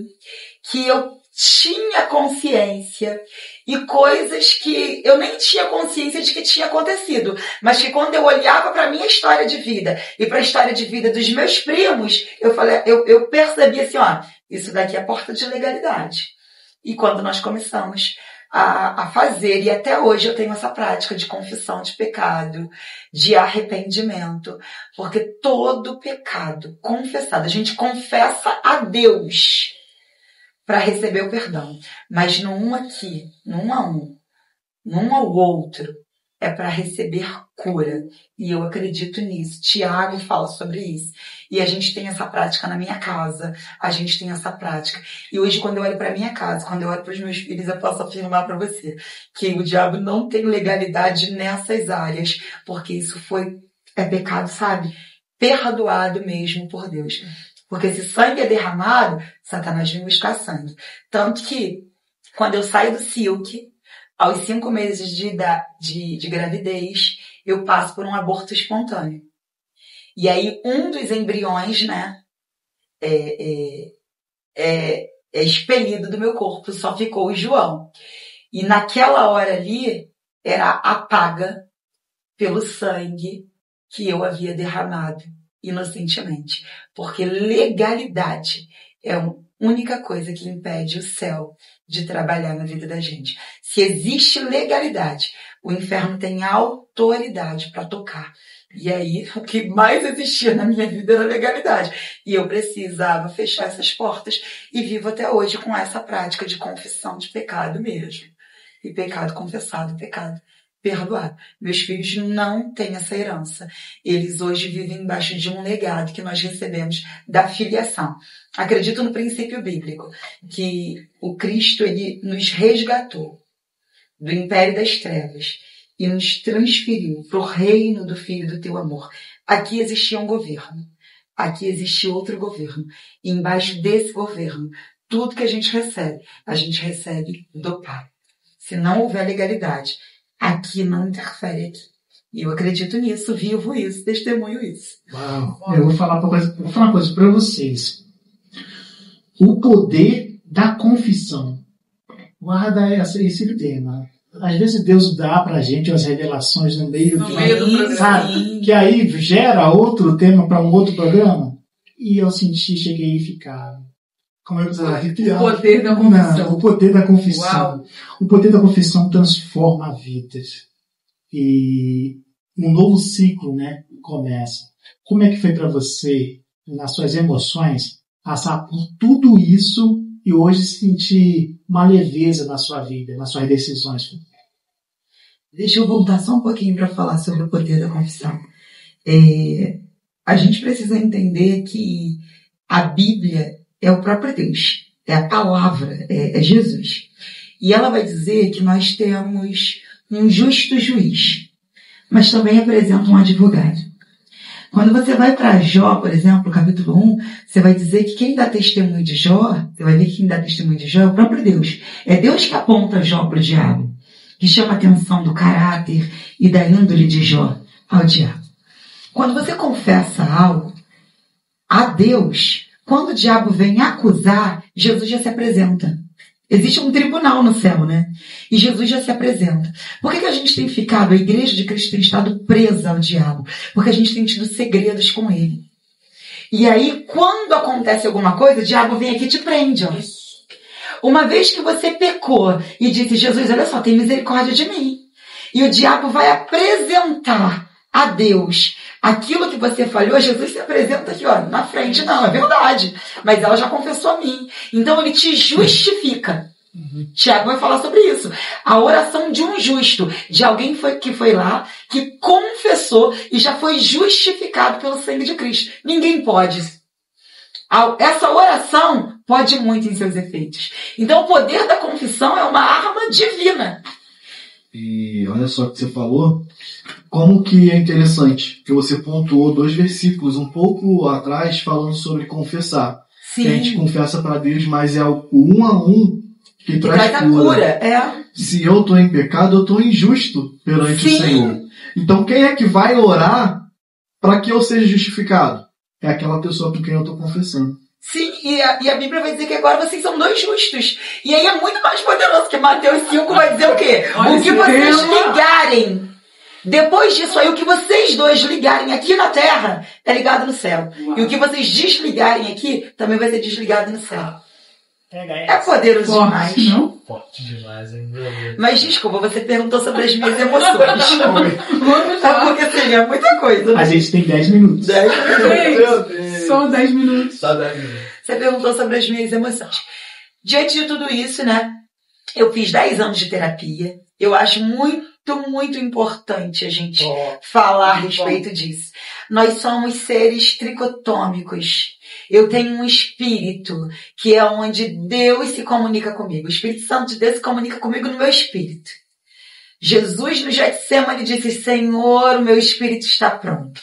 que eu tinha consciência, e coisas que eu nem tinha consciência de que tinha acontecido, mas que quando eu olhava para a minha história de vida e para a história de vida dos meus primos, eu percebia assim, isso daqui é porta de legalidade. E quando nós começamos a fazer, e até hoje eu tenho essa prática de confissão de pecado, de arrependimento, porque todo pecado confessado, a gente confessa a Deus para receber o perdão, mas num aqui, num ao outro, é para receber cura, e eu acredito nisso. Tiago fala sobre isso, e a gente tem essa prática na minha casa, a gente tem essa prática, e hoje quando eu olho para minha casa, quando eu olho para os meus filhos, eu posso afirmar para você que o diabo não tem legalidade nessas áreas, porque isso é pecado, sabe? Perdoado mesmo por Deus. Porque se sangue é derramado, Satanás vem buscar sangue. Tanto que, quando eu saio do Silk, aos 5 meses de gravidez, eu passo por um aborto espontâneo. E aí, um dos embriões, né, é expelido do meu corpo, só ficou o João. E naquela hora ali, era a paga pelo sangue que eu havia derramado inocentemente. Porque legalidade é a única coisa que impede o céu de trabalhar na vida da gente. Se existe legalidade, o inferno tem autoridade para tocar. E aí, o que mais existia na minha vida era legalidade. E eu precisava fechar essas portas e vivo até hoje com essa prática de confissão de pecado mesmo. E pecado confessado, pecado perdoado. Meus filhos não têm essa herança. Eles hoje vivem embaixo de um legado que nós recebemos da filiação. Acredito no princípio bíblico, que o Cristo, ele nos resgatou do império das trevas e nos transferiu para o reino do Filho do teu amor. Aqui existia um governo. Aqui existe outro governo. E embaixo desse governo, tudo que a gente recebe do Pai. Se não houver legalidade, aqui não interfere aqui. E eu acredito nisso, vivo isso, testemunho isso. Uau. Eu vou falar uma coisa para vocês. O poder da confissão. Guarda esse tema. Às vezes Deus dá pra gente as revelações no meio do programa, sabe? Que aí gera outro tema para um outro programa. E eu cheguei a ficar... Como eu arrepiado. O poder da confissão. Não, o poder da confissão. Uau. O poder da confissão transforma vidas. E um novo ciclo, né, começa. Como é que foi para você, nas suas emoções, passar por tudo isso e hoje sentir uma leveza na sua vida, nas suas decisões? Deixa eu voltar só um pouquinho para falar sobre o poder da confissão. A gente precisa entender que a Bíblia é o próprio Deus, é a palavra, é Jesus. E ela vai dizer que nós temos um justo juiz, mas também representa um advogado. Quando você vai para Jó, por exemplo, capítulo 1, você vai dizer que quem dá testemunho de Jó, você vai ver que quem dá testemunho de Jó é o próprio Deus. É Deus que aponta Jó para o diabo, que chama a atenção do caráter e da índole de Jó ao diabo. Quando você confessa algo a Deus, quando o diabo vem acusar, Jesus já se apresenta. Existe um tribunal no céu, né? E Jesus já se apresenta. Por que a gente tem ficado, a igreja de Cristo tem estado presa ao diabo? Porque a gente tem tido segredos com ele. E aí, quando acontece alguma coisa, o diabo vem aqui e te prende, ó. Uma vez que você pecou e disse, Jesus, olha só, tem misericórdia de mim. E o diabo vai apresentar a Deus aquilo que você falhou, Jesus se apresenta aqui, ó, na frente. Não, é verdade. Mas ela já confessou a mim. Então ele te justifica. Tiago vai falar sobre isso. A oração de um justo, de alguém que foi lá, que confessou e já foi justificado pelo sangue de Cristo. Ninguém pode. Essa oração pode muito em seus efeitos. Então o poder da confissão é uma arma divina. E olha só o que você falou, como que é interessante, que você pontuou 2 versículos um pouco atrás falando sobre confessar. Sim. Que a gente confessa para Deus, mas é o 1 a 1 que traz a cura. Se eu estou em pecado, eu estou injusto perante Sim. o Senhor. Então quem é que vai orar para que eu seja justificado? É aquela pessoa com quem eu estou confessando. Sim, e a Bíblia vai dizer que agora vocês são 2 justos. E aí é muito mais poderoso, que Mateus 5 vai dizer o quê? O que vocês ligarem. Depois disso aí, o que vocês 2 ligarem aqui na terra é ligado no céu. Uau. E o que vocês desligarem aqui também vai ser desligado no céu. É poderoso demais. Não? Forte demais, hein? Mas desculpa, você perguntou sobre as minhas emoções. Vamos lá. Porque assim, é muita coisa. A gente tem 10 minutos. 10 minutos. Só 10 minutos. Só 10 minutos. Você perguntou sobre as minhas emoções. Diante de tudo isso, né? Eu fiz 10 anos de terapia. Eu acho muito importante a gente falar a respeito disso. Nós somos seres tricotômicos. Eu tenho um espírito, que é onde Deus se comunica comigo. O Espírito Santo de Deus se comunica comigo no meu espírito. Jesus no Getsemane disse, Senhor, o meu espírito está pronto.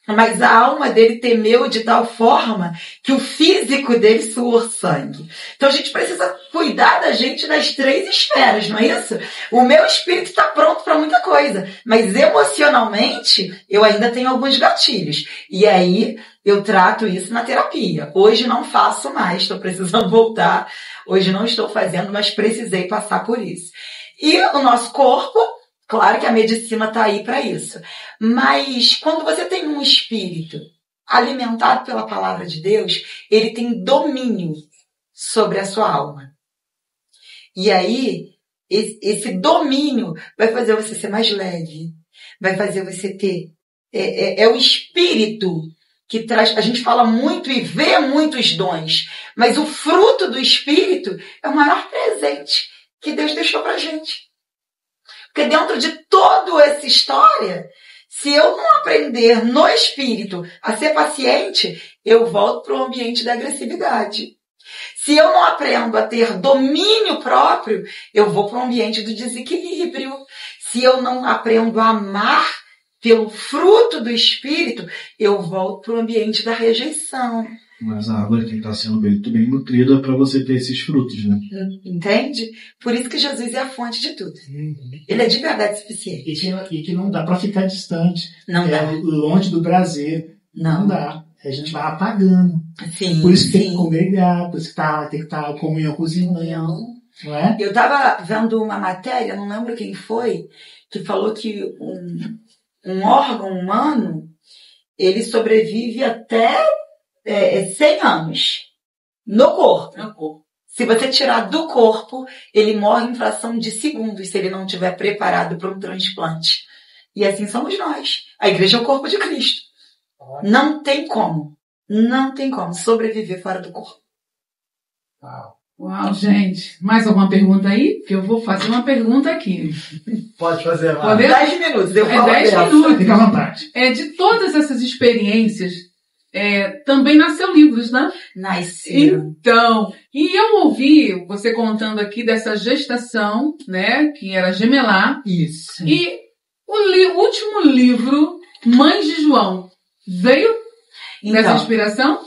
mas a alma dele temeu de tal forma que o físico dele suou sangue. Então a gente precisa cuidar da gente nas 3 esferas, não é isso? O meu espírito está pronto para muita coisa, mas emocionalmente eu ainda tenho alguns gatilhos. E aí eu trato isso na terapia. Hoje não faço mais, estou precisando voltar. Hoje não estou fazendo, mas precisei passar por isso. E o nosso corpo, claro que a medicina está aí para isso. Mas quando você tem um espírito alimentado pela palavra de Deus, ele tem domínio sobre a sua alma. E aí, esse domínio vai fazer você ser mais leve, vai fazer você ter... É o espírito que traz... A gente fala muito e vê muitos dons, mas o fruto do espírito é o maior presente que Deus deixou pra gente. Porque dentro de toda essa história, se eu não aprender no espírito a ser paciente, eu volto para o ambiente da agressividade. Se eu não aprendo a ter domínio próprio, eu vou para o ambiente do desequilíbrio. Se eu não aprendo a amar pelo fruto do espírito, eu volto para o ambiente da rejeição. Mas a árvore tem que estar sendo muito bem nutrida para você ter esses frutos, né? Entende? Por isso que Jesus é a fonte de tudo. Ele é de verdade suficiente. E que não dá para ficar distante. Não dá. Longe do prazer. Não dá. A gente vai apagando. Sim, por isso que tem que congregar, por isso que tem que estar comunhão com os irmãos. Não é? Eu estava vendo uma matéria, não lembro quem foi, que falou que um órgão humano, ele sobrevive até 100 anos no corpo. Se você tirar do corpo, ele morre em fração de segundos se ele não estiver preparado para um transplante. E assim somos nós. A igreja é o corpo de Cristo. Não tem como sobreviver fora do corpo. Uau, gente. Mais alguma pergunta aí? Que eu vou fazer uma pergunta aqui. Pode fazer, Mara. 10 minutos, eu falo 10 dessa. minutos. Fica à vontade. De todas essas experiências, também nasceu livros, né? Nasceu. Então, e eu ouvi você contando aqui dessa gestação, né? Que era gemelar. Isso. E o último livro, Mães de João, veio dessa inspiração?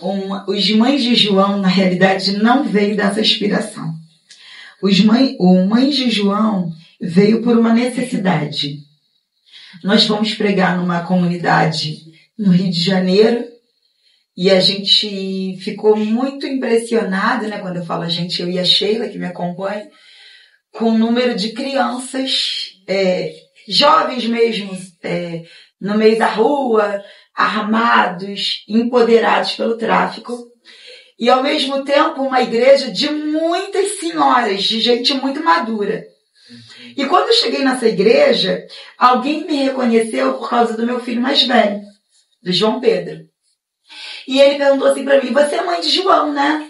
Os Mães de João, na realidade, não veio dessa inspiração. O Mães de João veio por uma necessidade. Nós fomos pregar numa comunidade no Rio de Janeiro e a gente ficou muito impressionado, né? Quando eu falo a gente, eu e a Sheila, que me acompanha, com o número de crianças, jovens mesmo, no meio da rua, armados, empoderados pelo tráfico. E, ao mesmo tempo, uma igreja de muitas senhoras, de gente muito madura. E quando eu cheguei nessa igreja, alguém me reconheceu por causa do meu filho mais velho, do João Pedro. E ele perguntou assim pra mim, você é mãe de João, né?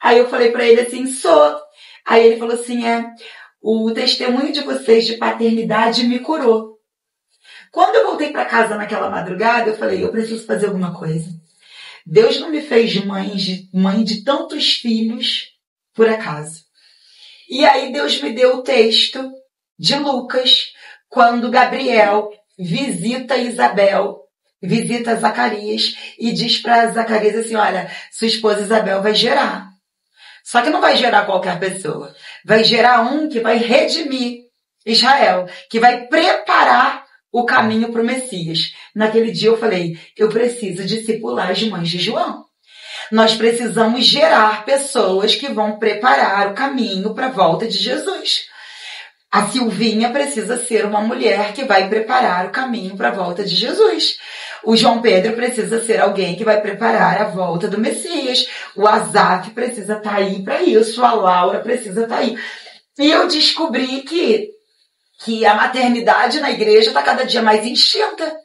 Aí eu falei pra ele assim, sou. Aí ele falou assim, o testemunho de vocês de paternidade me curou. Quando eu voltei para casa naquela madrugada, eu falei, eu preciso fazer alguma coisa. Deus não me fez mãe de tantos filhos por acaso. E aí Deus me deu o texto de Lucas, quando Gabriel visita Isabel, visita Zacarias e diz para Zacarias assim, olha, sua esposa Isabel vai gerar. Só que não vai gerar qualquer pessoa. Vai gerar um que vai redimir Israel, que vai preparar o caminho para o Messias. Naquele dia eu falei, eu preciso discipular as mães de João. Nós precisamos gerar pessoas que vão preparar o caminho para a volta de Jesus. A Silvinha precisa ser uma mulher que vai preparar o caminho para a volta de Jesus. O João Pedro precisa ser alguém que vai preparar a volta do Messias. O Azaf precisa estar aí para isso. A Laura precisa estar aí. E eu descobri que a maternidade na igreja está cada dia mais extinta.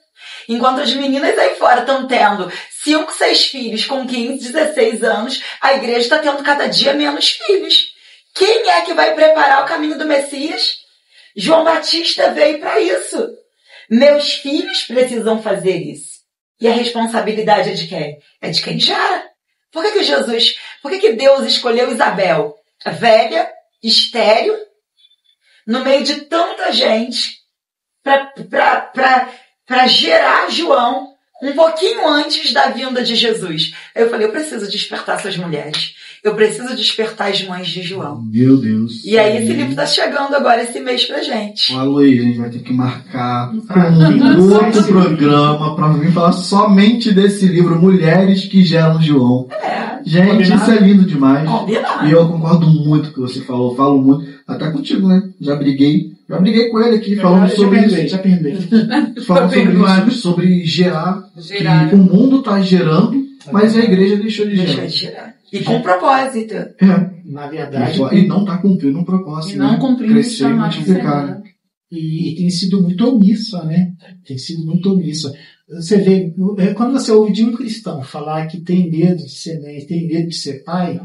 Enquanto as meninas aí fora estão tendo 5, 6 filhos com 15, 16 anos, a igreja está tendo cada dia menos filhos. Quem é que vai preparar o caminho do Messias? João Batista veio para isso. Meus filhos precisam fazer isso. E a responsabilidade é de quem? É de quem gera. Por que Deus escolheu Isabel, velha, estéril, no meio de tanta gente, para gerar João um pouquinho antes da vinda de Jesus. Aí eu falei, eu preciso despertar essas mulheres. Eu preciso despertar as mães de João. Meu Deus. E aí esse livro está chegando agora esse mês pra gente. Olha aí, a gente vai ter que marcar um outro programa para vir falar somente desse livro, Mulheres que Geram João. Gente, combinado? Isso é lindo demais. Combinado. E eu concordo muito com o que você falou. Falo muito. Até contigo, né? Já briguei com ele aqui, falando sobre isso. Já perdoei. Falando sobre isso, sobre gerar. Que o mundo está gerando, mas a igreja deixou de gerar. E com propósito. Na verdade. E não está cumprindo um propósito. E não cumprindo crescer e multiplicar. E tem sido muito omissa, né? Tem sido muito omissa. Você vê, quando você ouve de um cristão falar que tem medo de ser mãe, tem medo de ser pai,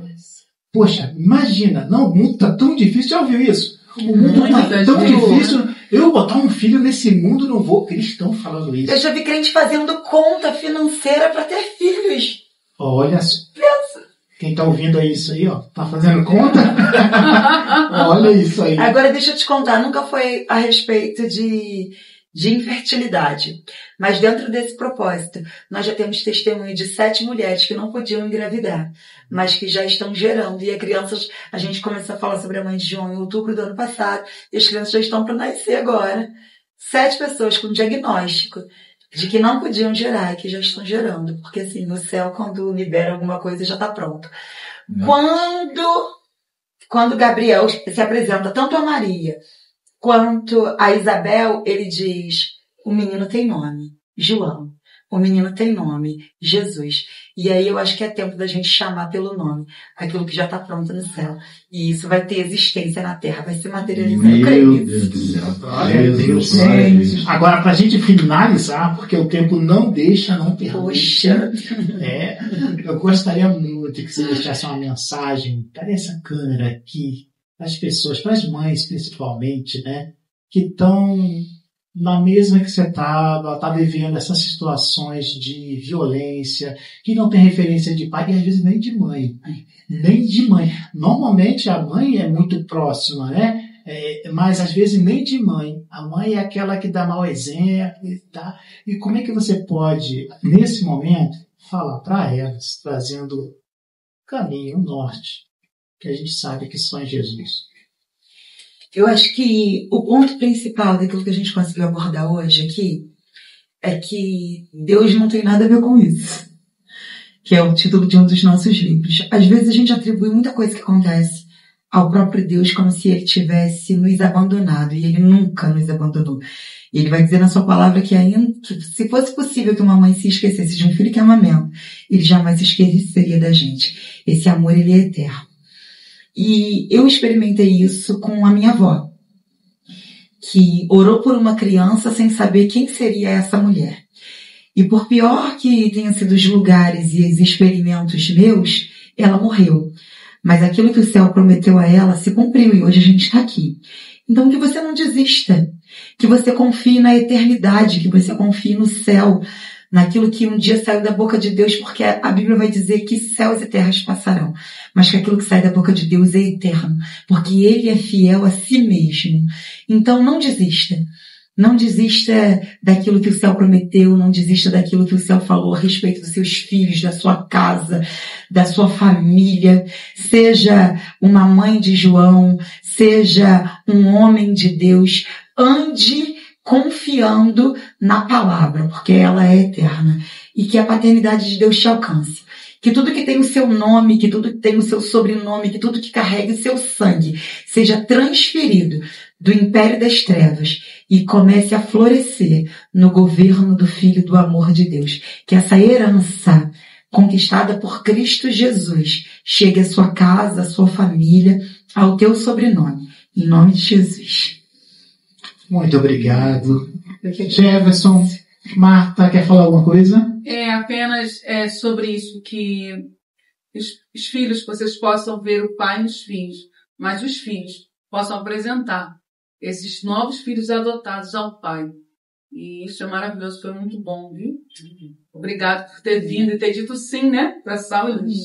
poxa, imagina, não, o mundo está tão difícil, já ouviu isso? O mundo está tão difícil, eu botar um filho nesse mundo, não vou. Cristão falando isso. Eu já vi crente fazendo conta financeira para ter filhos. Olha, pensa. Quem está ouvindo isso aí, ó, tá fazendo conta? Olha isso aí. Agora deixa eu te contar, nunca foi a respeito de infertilidade. Mas dentro desse propósito, nós já temos testemunho de 7 mulheres que não podiam engravidar, mas que já estão gerando. E as crianças, a gente começou a falar sobre a mãe de João em outubro do ano passado, e as crianças já estão para nascer agora. 7 pessoas com diagnóstico de que não podiam gerar e que já estão gerando. Porque assim, no céu, quando libera alguma coisa, já está pronto. Quando Gabriel se apresenta tanto a Maria quanto a Isabel, ele diz, o menino tem nome, João. O menino tem nome, Jesus. E aí eu acho que é tempo da gente chamar pelo nome aquilo que já está pronto no céu. E isso vai ter existência na terra, vai se materializar. Meu Deus do céu. Agora, para a gente finalizar, porque o tempo não deixa, não permite. Poxa. Eu gostaria muito que você deixasse uma mensagem para essa câmera aqui, para as pessoas, para as mães principalmente, né, que estão na mesma que você está vivendo essas situações de violência, que não tem referência de pai e às vezes nem de mãe. Nem de mãe. Normalmente a mãe é muito próxima, né? Mas às vezes nem de mãe. A mãe é aquela que dá mau exemplo. Tá? E como é que você pode, nesse momento, falar para elas, trazendo caminho, norte, que a gente sabe que só em Jesus? Eu acho que o ponto principal daquilo que a gente conseguiu abordar hoje aqui é que Deus não tem nada a ver com isso, que é o título de um dos nossos livros. Às vezes a gente atribui muita coisa que acontece ao próprio Deus como se Ele tivesse nos abandonado, e Ele nunca nos abandonou. E Ele vai dizer na sua palavra que se fosse possível que uma mãe se esquecesse de um filho que amamenta, Ele jamais se esqueceria da gente. Esse amor, Ele é eterno. E eu experimentei isso com a minha avó, que orou por uma criança sem saber quem seria essa mulher. E por pior que tenham sido os lugares e os experimentos meus, ela morreu. Mas aquilo que o céu prometeu a ela se cumpriu e hoje a gente está aqui. Então que você não desista, que você confie na eternidade, que você confie no céu, naquilo que um dia saiu da boca de Deus, porque a Bíblia vai dizer que céus e terras passarão, mas que aquilo que sai da boca de Deus é eterno, porque Ele é fiel a si mesmo. Então não desista. Não desista daquilo que o céu prometeu, não desista daquilo que o céu falou a respeito dos seus filhos, da sua casa, da sua família. Seja uma mãe de João, seja um homem de Deus, ande confiando na palavra, porque ela é eterna, e que a paternidade de Deus te alcance. Que tudo que tem o seu nome, que tudo que tem o seu sobrenome, que tudo que carregue o seu sangue, seja transferido do império das trevas e comece a florescer no governo do Filho do amor de Deus. Que essa herança conquistada por Cristo Jesus chegue à sua casa, à sua família, ao teu sobrenome. Em nome de Jesus. Muito obrigado. Jefferson, Marta, quer falar alguma coisa? Apenas sobre isso, que os filhos, vocês possam ver o pai nos filhos, mas os filhos possam apresentar esses novos filhos adotados ao pai. E isso é maravilhoso, foi muito bom, viu? Obrigado por ter vindo e ter dito sim, né? Para Sal e Luz.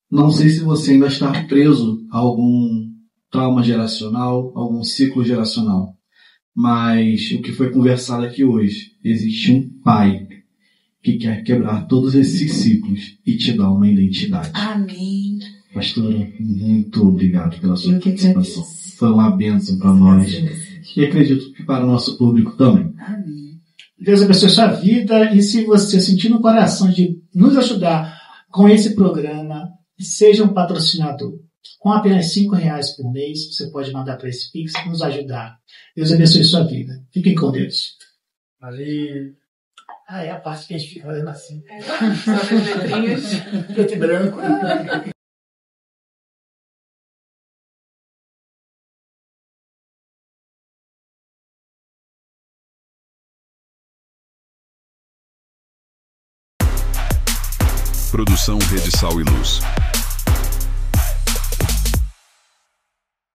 Não sei se você ainda está preso a algum trauma geracional, algum ciclo geracional. Mas o que foi conversado aqui hoje, existe um pai que quer quebrar todos esses ciclos e te dar uma identidade. Amém. Pastora, muito obrigado pela sua Eu que participação. agradeço. Foi uma bênção para nós e acredito que para o nosso público também. Amém. Deus abençoe sua vida, e se você sentir no coração de nos ajudar com esse programa, seja um patrocinador. Com apenas R$5 por mês, você pode mandar para esse Pix e nos ajudar. Deus abençoe sua vida. Fiquem com Deus. Ali. Ah, é a parte que a gente fica fazendo assim. Só as letrinhas. Preto e branco. Produção Rede Sal e Luz.